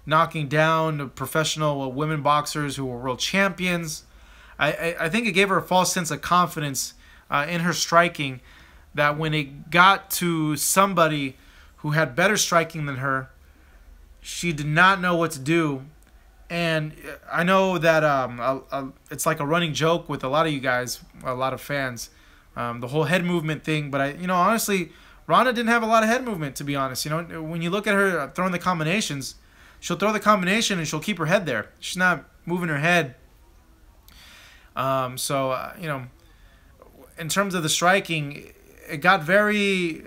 knocking down professional women boxers who were world champions. I think it gave her a false sense of confidence in her striking, that when it got to somebody who had better striking than her, she did not know what to do. And I know that it's like a running joke with a lot of you guys, a lot of fans, the whole head movement thing. But honestly, Ronda didn't have a lot of head movement, to be honest. You know, when you look at her throwing the combinations, she'll throw the combination and she'll keep her head there. She's not moving her head. In terms of the striking, it got very,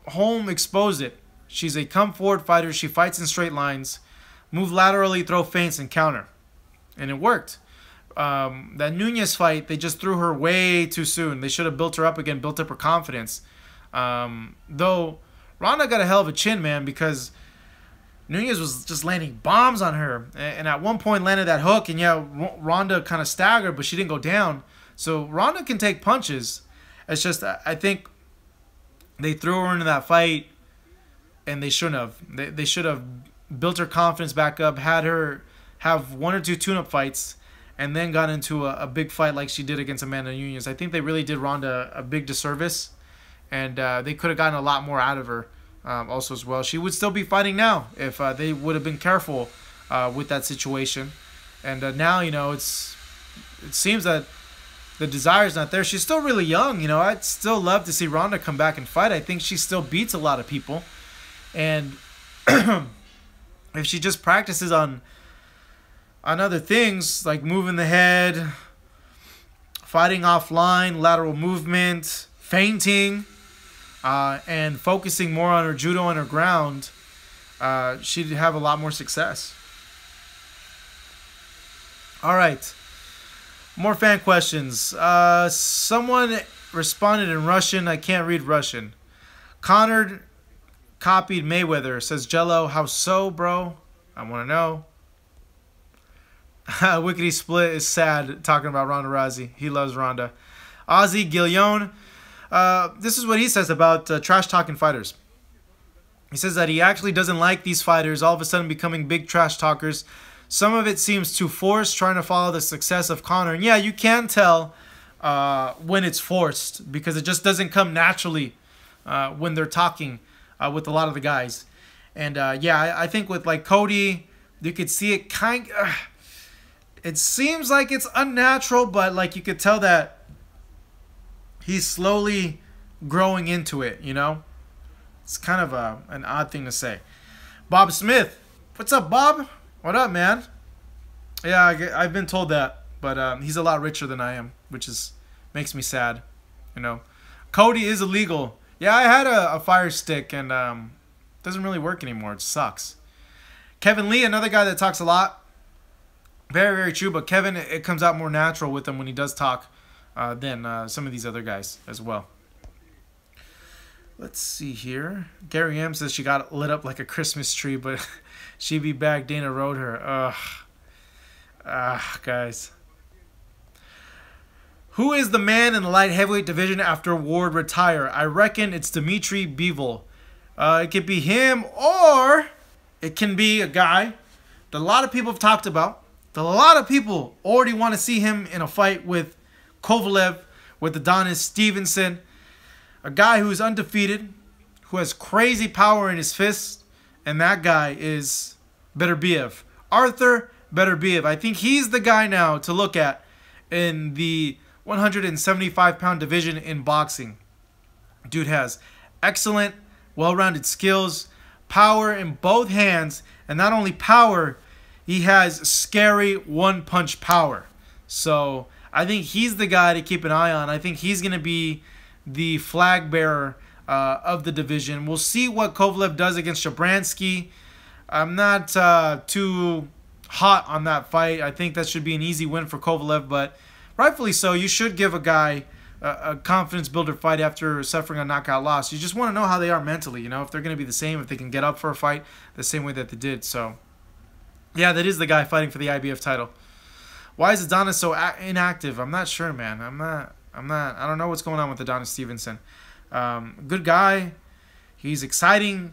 Holm exposed it. She's a come forward fighter. She fights in straight lines. Move laterally, throw feints, and counter. And it worked. That Nunes fight, they just threw her way too soon. They should have built her up again, built up her confidence. Though, Ronda got a hell of a chin, man, because Nunes was just landing bombs on her. And at one point landed that hook, and yeah, Ronda kind of staggered, but she didn't go down. So Ronda can take punches. It's just, I think they threw her into that fight, and they shouldn't have. They should have built her confidence back up, had her have one or two tune-up fights, and then got into a big fight like she did against Amanda Nunes. I think they really did Ronda a big disservice, and they could have gotten a lot more out of her also as well. She would still be fighting now if they would have been careful with that situation. And now, it seems that the desire's not there. She's still really young. I'd still love to see Ronda come back and fight. I think she still beats a lot of people. And if she just practices on other things like moving the head, fighting offline, lateral movement, feinting, and focusing more on her judo and her ground, she'd have a lot more success. All right. More fan questions. Someone responded in Russian. I can't read Russian. Conor copied Mayweather. Says Jello, how so, bro? I want to know. Wickedy Split is sad talking about Ronda Rousey. He loves Ronda. Ozzy Guillon. This is what he says about trash talking fighters. He says that he actually doesn't like these fighters all of a sudden becoming big trash talkers. Some of it seems too forced, trying to follow the success of Conor. And yeah, you can tell when it's forced because it just doesn't come naturally when they're talking with a lot of the guys. And yeah, I think with like Cody, you could see it it seems like it's unnatural, but like you could tell that he's slowly growing into it, you know? It's kind of an odd thing to say. Bob Smith. What's up, Bob? What up, man? Yeah, I've been told that, but he's a lot richer than I am, which makes me sad, you know. Cody is illegal. Yeah, I had a Fire Stick, and doesn't really work anymore. It sucks. Kevin Lee, another guy that talks a lot. Very, very true, but Kevin, it comes out more natural with him when he does talk than some of these other guys as well. Let's see here. Gary M says she got lit up like a Christmas tree, but she be back. Dana rode her. Guys. Who is the man in the light heavyweight division after Ward retire? I reckon it's Dimitri Bivol. It could be him, or it can be a guy that a lot of people have talked about. That a lot of people already want to see him in a fight with Kovalev, with Adonis Stevenson. A guy who's undefeated, who has crazy power in his fists, and that guy is Beterbiev. Arthur Beterbiev. I think he's the guy now to look at in the 175-pound division in boxing. Dude has excellent, well-rounded skills, power in both hands, and not only power, he has scary one-punch power. So I think he's the guy to keep an eye on. I think he's going to be the flag bearer of the division. We'll see what Kovalev does against Shabransky. I'm not too hot on that fight. I think that should be an easy win for Kovalev, but rightfully so. You should give a guy a confidence builder fight after suffering a knockout loss. You just want to know how they are mentally, you know, if they're going to be the same, if they can get up for a fight the same way that they did. So yeah, that is the guy fighting for the IBF title. Why is Adonis so inactive? I'm not sure, man. I don't know what's going on with Adonis Stevenson. Good guy. He's exciting.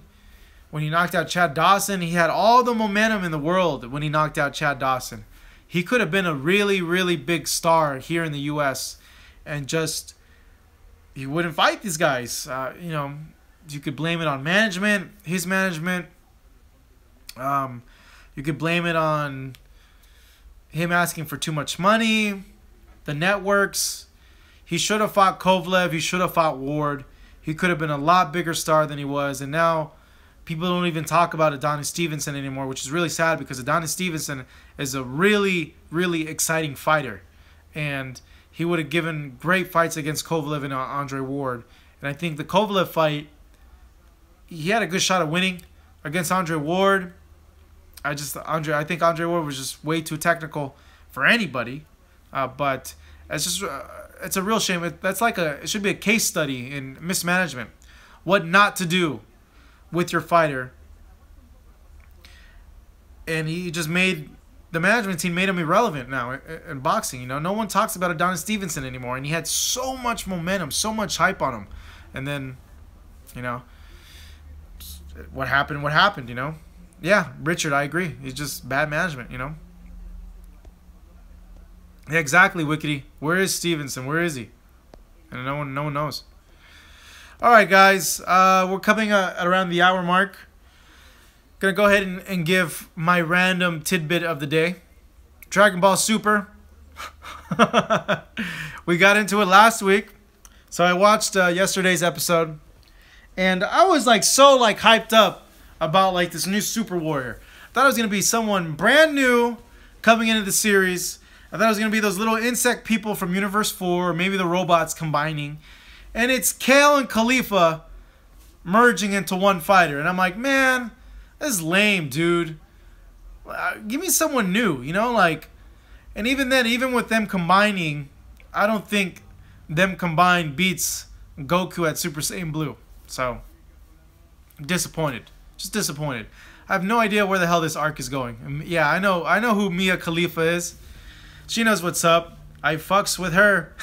When he knocked out Chad Dawson, he had all the momentum in the world when he knocked out Chad Dawson. He could have been a really, really big star here in the U.S. and just, he wouldn't fight these guys. You know, you could blame it on management, his management. You could blame it on him asking for too much money, the networks. He should have fought Kovalev. He should have fought Ward. He could have been a lot bigger star than he was. And now people don't even talk about Adonis Stevenson anymore, which is really sad because Adonis Stevenson is a really, really exciting fighter. And he would have given great fights against Kovalev and Andre Ward. And I think the Kovalev fight, he had a good shot of winning. Against Andre Ward, I think Andre Ward was just way too technical for anybody. But it's a real shame. It should be a case study in mismanagement. What not to do with your fighter. And he just the management team made him irrelevant now in boxing. You know, no one talks about Adonis Stevenson anymore. And he had so much momentum, so much hype on him. And then, you know, what happened, you know. Yeah, Richard, I agree. He's just bad management, you know. Yeah, exactly, Wickedy. Where is Stevenson? Where is he? And no one knows. All right, guys. We're coming at around the hour mark. Gonna go ahead and give my random tidbit of the day. Dragon Ball Super. We got into it last week. So I watched yesterday's episode. And I was so hyped up about like this new Super Warrior. I thought it was going to be someone brand new coming into the series. I thought it was going to be those little insect people from Universe 4, or maybe the robots combining. And it's Kale and Khalifa merging into one fighter. And I'm like, man, this is lame, dude. Give me someone new, you know? Like, and even then, even with them combining, I don't think them combined beats Goku at Super Saiyan Blue. So, disappointed. Just disappointed. I have no idea where the hell this arc is going. And yeah, I know who Mia Khalifa is. She knows what's up. I fucks with her.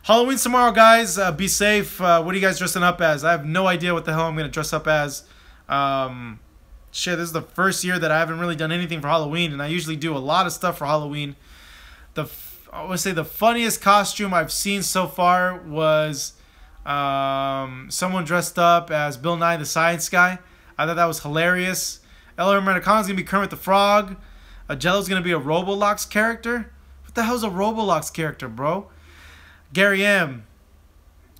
Halloween tomorrow, guys. Be safe. What are you guys dressing up as? I have no idea what the hell I'm going to dress up as. Shit, this is the first year that I haven't really done anything for Halloween, and I usually do a lot of stuff for Halloween. I would say the funniest costume I've seen so far was someone dressed up as Bill Nye the Science Guy. I thought that was hilarious. El Americano's going to be Kermit the Frog. Jello's going to be a Robolox character. What the hell's a Robolox character, bro? Gary M.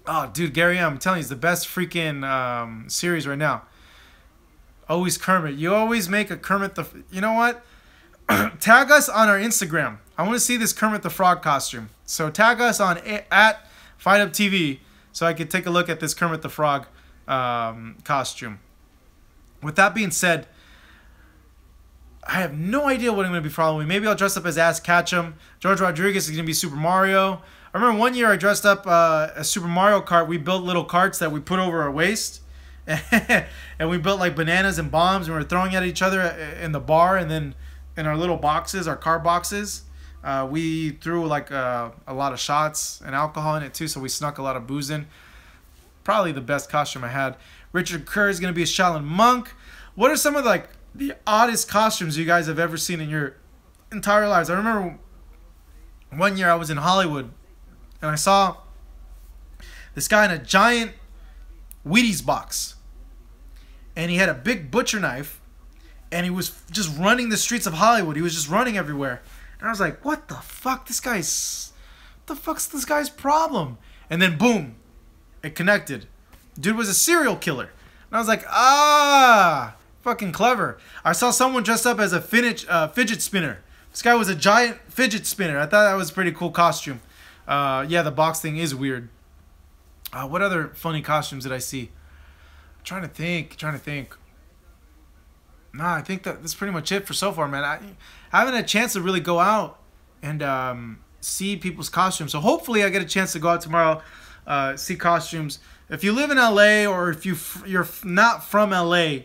Oh, dude, Gary M. I'm telling you, he's the best freaking series right now. Always Kermit. You always make a Kermit the... You know what? Tag us on our Instagram. I want to see this Kermit the Frog costume. So tag us on at FightUpTV so I could take a look at this Kermit the Frog costume. With that being said, I have no idea what I'm going to be for Halloween. Maybe I'll dress up as Ash Ketchum. George Rodriguez is going to be Super Mario. I remember one year I dressed up as Super Mario Kart. We built little carts that we put over our waist. And we built like bananas and bombs, and we were throwing at each other in the bar. And then in our little boxes, our car boxes, we threw like a lot of shots and alcohol in it too. So we snuck a lot of booze in. Probably the best costume I had. Richard Kerr is going to be a Shaolin monk. What are some of like the oddest costumes you guys have ever seen in your entire lives? I remember one year I was in Hollywood and I saw this guy in a giant Wheaties box, and he had a big butcher knife, and he was just running the streets of Hollywood. He was just running everywhere, and I was like, what the fuck? What the fuck's this guy's problem? And then boom, it connected. Dude was a serial killer. And I was like, fucking clever. I saw someone dressed up as a fidget spinner. This guy was a giant fidget spinner. I thought that was a pretty cool costume. Yeah, the box thing is weird. What other funny costumes did I see? I'm trying to think. Nah, I think that's pretty much it for so far, man. I haven't had a chance to really go out and see people's costumes. So hopefully I get a chance to go out tomorrow, see costumes. If you live in LA, or if you're not from LA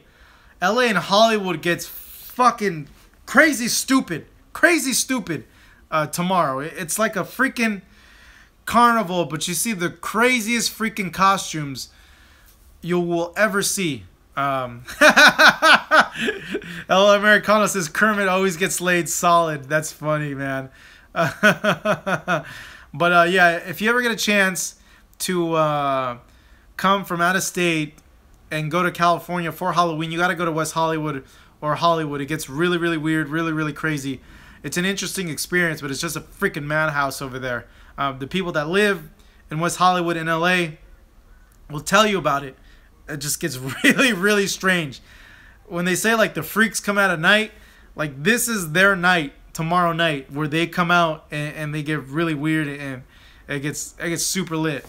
and Hollywood gets fucking crazy stupid tomorrow. It's like a freaking carnival, but you see the craziest freaking costumes you will ever see. El Americano says Kermit always gets laid solid. That's funny, man. But yeah, if you ever get a chance to come from out of state and go to California for Halloween, you got to go to West Hollywood or Hollywood. It gets really, really weird, really, really crazy. It's an interesting experience, but it's just a freaking madhouse over there. The people that live in West Hollywood and LA will tell you about it. It just gets really, really strange. When they say like the freaks come out at night, like this is their night, tomorrow night, where they come out and they get really weird, and it gets super lit.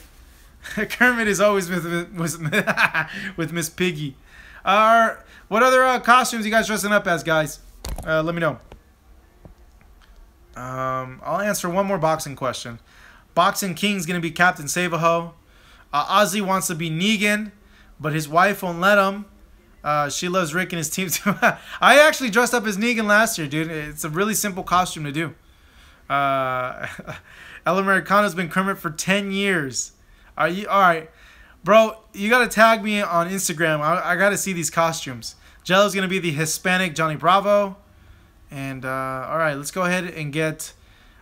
Kermit is always with Miss Piggy. What other costumes you guys dressing up as, guys? Let me know. I'll answer one more boxing question. Boxing King's gonna be Captain Savaho. Ozzy wants to be Negan, but his wife won't let him. She loves Rick and his team too. I actually dressed up as Negan last year, dude. It's a really simple costume to do. El Americano's been Kermit for 10 years. Are you alright? Bro, you gotta tag me on Instagram. I gotta see these costumes. Jello's gonna be the Hispanic Johnny Bravo. And alright, let's go ahead and get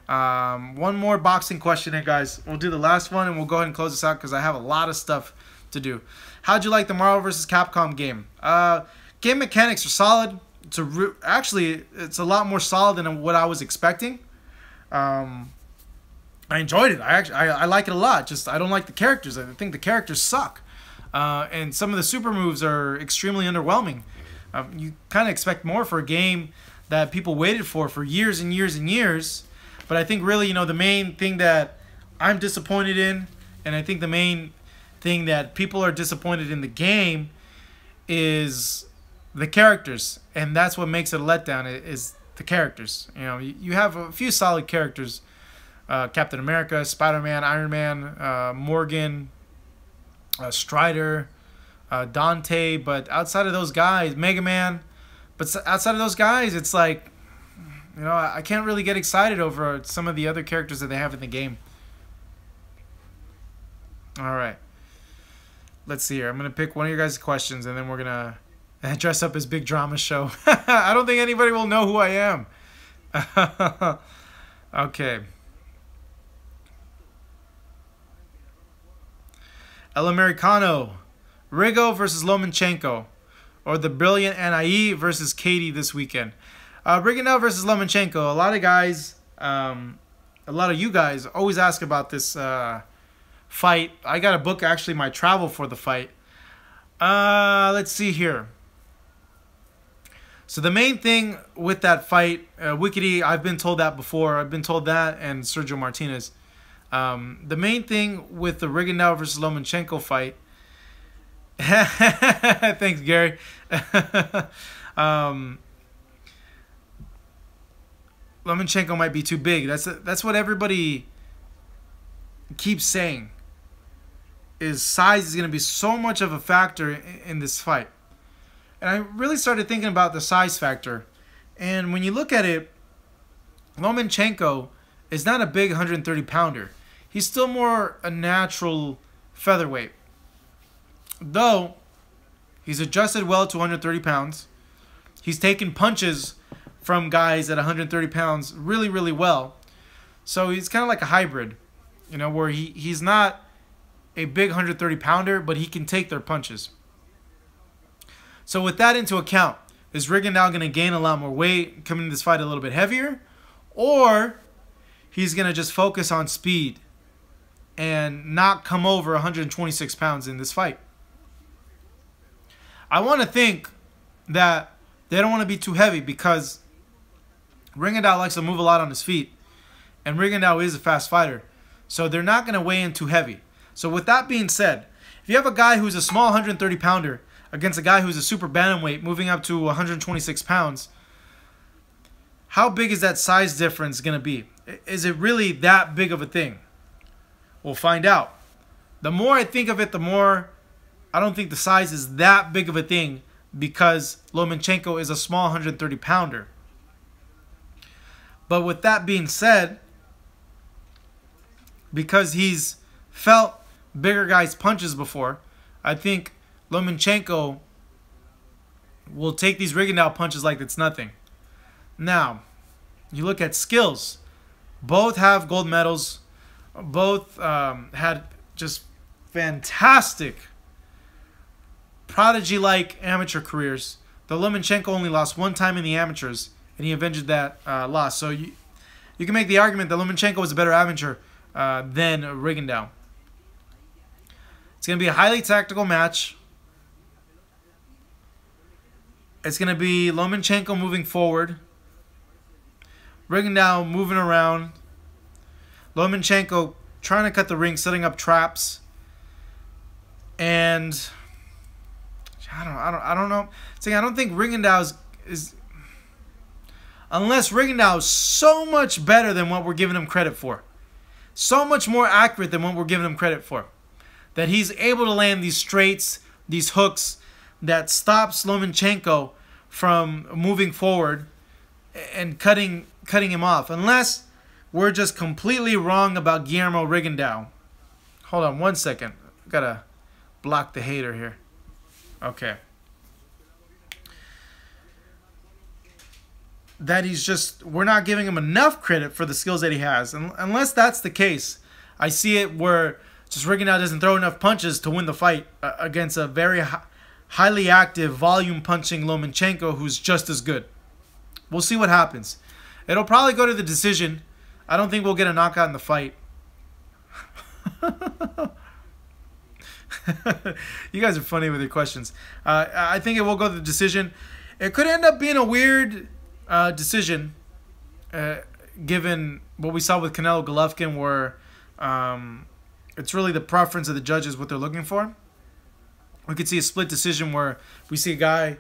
one more boxing question in, guys. We'll do the last one and we'll go ahead and close this out because I have a lot of stuff to do. How'd you like the Marvel vs. Capcom game? Game mechanics are solid. Actually, it's a lot more solid than what I was expecting. I enjoyed it. I like it a lot. Just I don't like the characters. I think the characters suck. And some of the super moves are extremely underwhelming. You kind of expect more for a game that people waited for years and years and years. But I think really, the main thing that I'm disappointed in, and I think the main thing that people are disappointed in the game, is the characters. And that's what makes it a letdown, is the characters. You have a few solid characters. Captain America, Spider-Man, Iron Man, Morgan, Strider, deontay, but outside of those guys, Mega Man, but outside of those guys, it's like, I can't really get excited over some of the other characters that they have in the game. All right. Let's see here. I'm going to pick one of your guys' questions, and then we're going to dress up as Big Drama Show. I don't think anybody will know who I am. Okay. El Americano. Rigo versus Lomachenko, or the brilliant Anai versus Katie this weekend. Rigondeaux versus Lomachenko. A lot of guys, a lot of you guys always ask about this fight. I got to book actually my travel for the fight. Let's see here. So the main thing with that fight, Wickedy, I've been told that before. I've been told that, and Sergio Martinez. The main thing with the Rigondeaux versus Lomachenko fight. Thanks, Gary. Lomachenko might be too big. That's what everybody keeps saying. Is size is going to be so much of a factor in this fight. And I really started thinking about the size factor. And when you look at it, Lomachenko is not a big 130-pounder. He's still more a natural featherweight. Though, he's adjusted well to 130 pounds. He's taken punches from guys at 130 pounds really, really well. So he's kind of like a hybrid, where he's not a big 130-pounder, but he can take their punches. So with that into account, is Rigondeaux going to gain a lot more weight, coming into this fight a little bit heavier? Or he's going to just focus on speed and not come over 126 pounds in this fight? I want to think that they don't want to be too heavy, because Rigondeaux likes to move a lot on his feet, and Rigondeaux is a fast fighter. So they're not going to weigh in too heavy. So with that being said, if you have a guy who's a small 130-pounder against a guy who's a super bantamweight moving up to 126 pounds, how big is that size difference going to be? Is it really that big of a thing? We'll find out. The more I think of it, the more I don't think the size is that big of a thing, because Lomachenko is a small 130-pounder. But with that being said, because he's felt bigger guys' punches before, I think Lomachenko will take these Rigondeaux punches like it's nothing. Now, you look at skills. Both have gold medals. Both had just fantastic prodigy-like amateur careers. The Lomachenko only lost one time in the amateurs, and he avenged that loss. So you can make the argument that Lomachenko was a better amateur than Rigondeaux. It's going to be a highly tactical match. It's going to be Lomachenko moving forward, Rigondeaux moving around, Lomachenko trying to cut the ring, setting up traps, and I don't know. See, I don't think Rigondeaux is unless Rigondeaux is so much better than what we're giving him credit for, so much more accurate than what we're giving him credit for, that he's able to land these straights, these hooks that stops Lomachenko from moving forward and cutting him off. Unless we're just completely wrong about Guillermo Rigondeaux. Hold on one second. I've got to block the hater here. Okay. That we're not giving him enough credit for the skills that he has. And unless that's the case, I see it where just Rigondeaux doesn't throw enough punches to win the fight against a very highly active, volume-punching Lomachenko who's just as good. We'll see what happens. It'll probably go to the decision. I don't think we'll get a knockout in the fight. You guys are funny with your questions. I think it will go to the decision. It could end up being a weird decision, given what we saw with Canelo Golovkin, where it's really the preference of the judges what they're looking for. We could see a split decision where we see a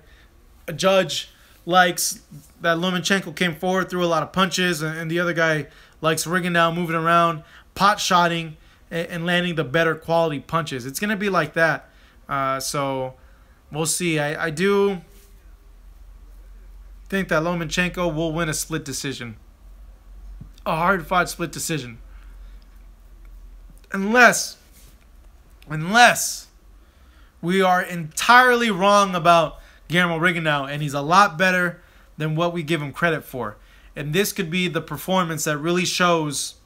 judge likes that Lomachenko came forward, threw a lot of punches, and the other guy likes Rigondeaux moving around, pot-shotting, and landing the better quality punches. It's going to be like that. So we'll see. I do think that Lomachenko will win a split decision. A hard-fought split decision. Unless we are entirely wrong about Guillermo Rigondeaux, and he's a lot better than what we give him credit for. And this could be the performance that really shows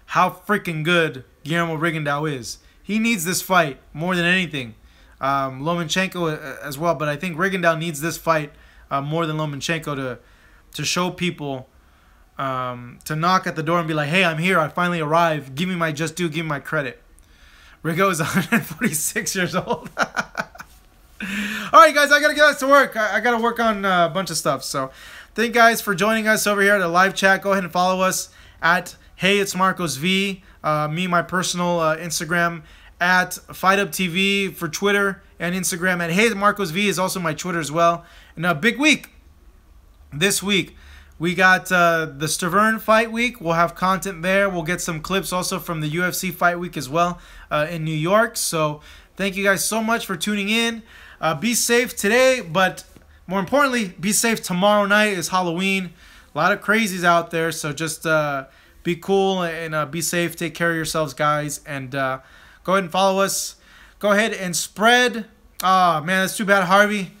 how freaking good Guillermo Rigondeaux is. He needs this fight more than anything. Lomachenko as well, but I think Rigondeaux needs this fight more than Lomachenko to show people, to knock at the door and be like, hey, I'm here, I finally arrived, give me my just due, give me my credit. Rigo is 146 years old. Alright guys, I gotta get to work. I gotta work on a bunch of stuff. So thank you guys for joining us over here at the live chat. Go ahead and follow us at Hey It's Marcos V. Me, my personal Instagram at FightUpTV for Twitter and Instagram at Hey Marcos V is also my Twitter as well. And a big week this week. We got the Stiverne fight week. We'll have content there. We'll get some clips also from the UFC fight week as well in New York. So thank you guys so much for tuning in. Be safe today, but more importantly, be safe tomorrow night. Is Halloween. A lot of crazies out there, so just be cool and be safe. Take care of yourselves, guys, and go ahead and follow us. Go ahead and spread. Oh, man, that's too bad, Harvey.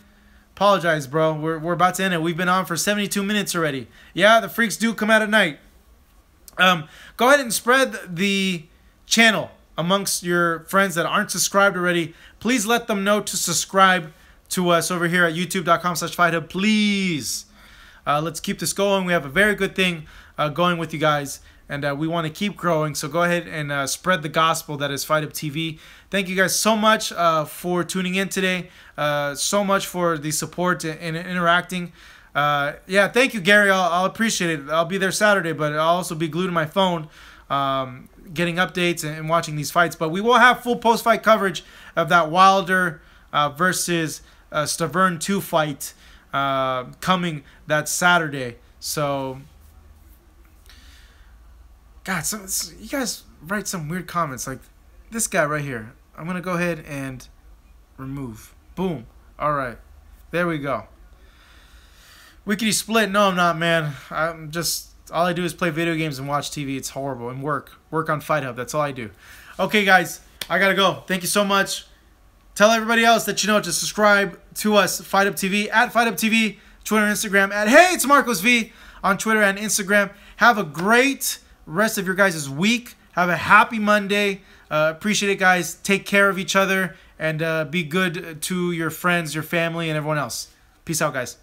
Apologize, bro. We're about to end it. We've been on for 72 minutes already. Yeah, the freaks do come out at night. Go ahead and spread the channel amongst your friends that aren't subscribed already. Please let them know to subscribe to us over here at youtube.com/fighthub. Please. Let's keep this going. We have a very good thing going with you guys, and we want to keep growing. So go ahead and spread the gospel that is Fight Up TV. Thank you guys so much for tuning in today. So much for the support and interacting. Yeah, thank you, Gary. I'll appreciate it. I'll be there Saturday, but I'll also be glued to my phone getting updates and watching these fights. But we will have full post-fight coverage of that Wilder versus Stiverne 2 fight coming that Saturday. So, God, you guys write some weird comments like this guy right here. I'm going to go ahead and remove. Boom. All right. There we go. Wickedy split. No, I'm not, man. I'm just... all I do is play video games and watch TV. It's horrible. And work on Fight Hub. That's all I do. Okay, guys. I got to go. Thank you so much. Tell everybody else that you know to subscribe to us. Fight Up TV. At Fight Up TV. Twitter and Instagram. At Hey It's Marcos V. On Twitter and Instagram. Have a great rest of your guys' week. Have a happy Monday. Appreciate it, guys. Take care of each other. And be good to your friends, your family, and everyone else. Peace out, guys.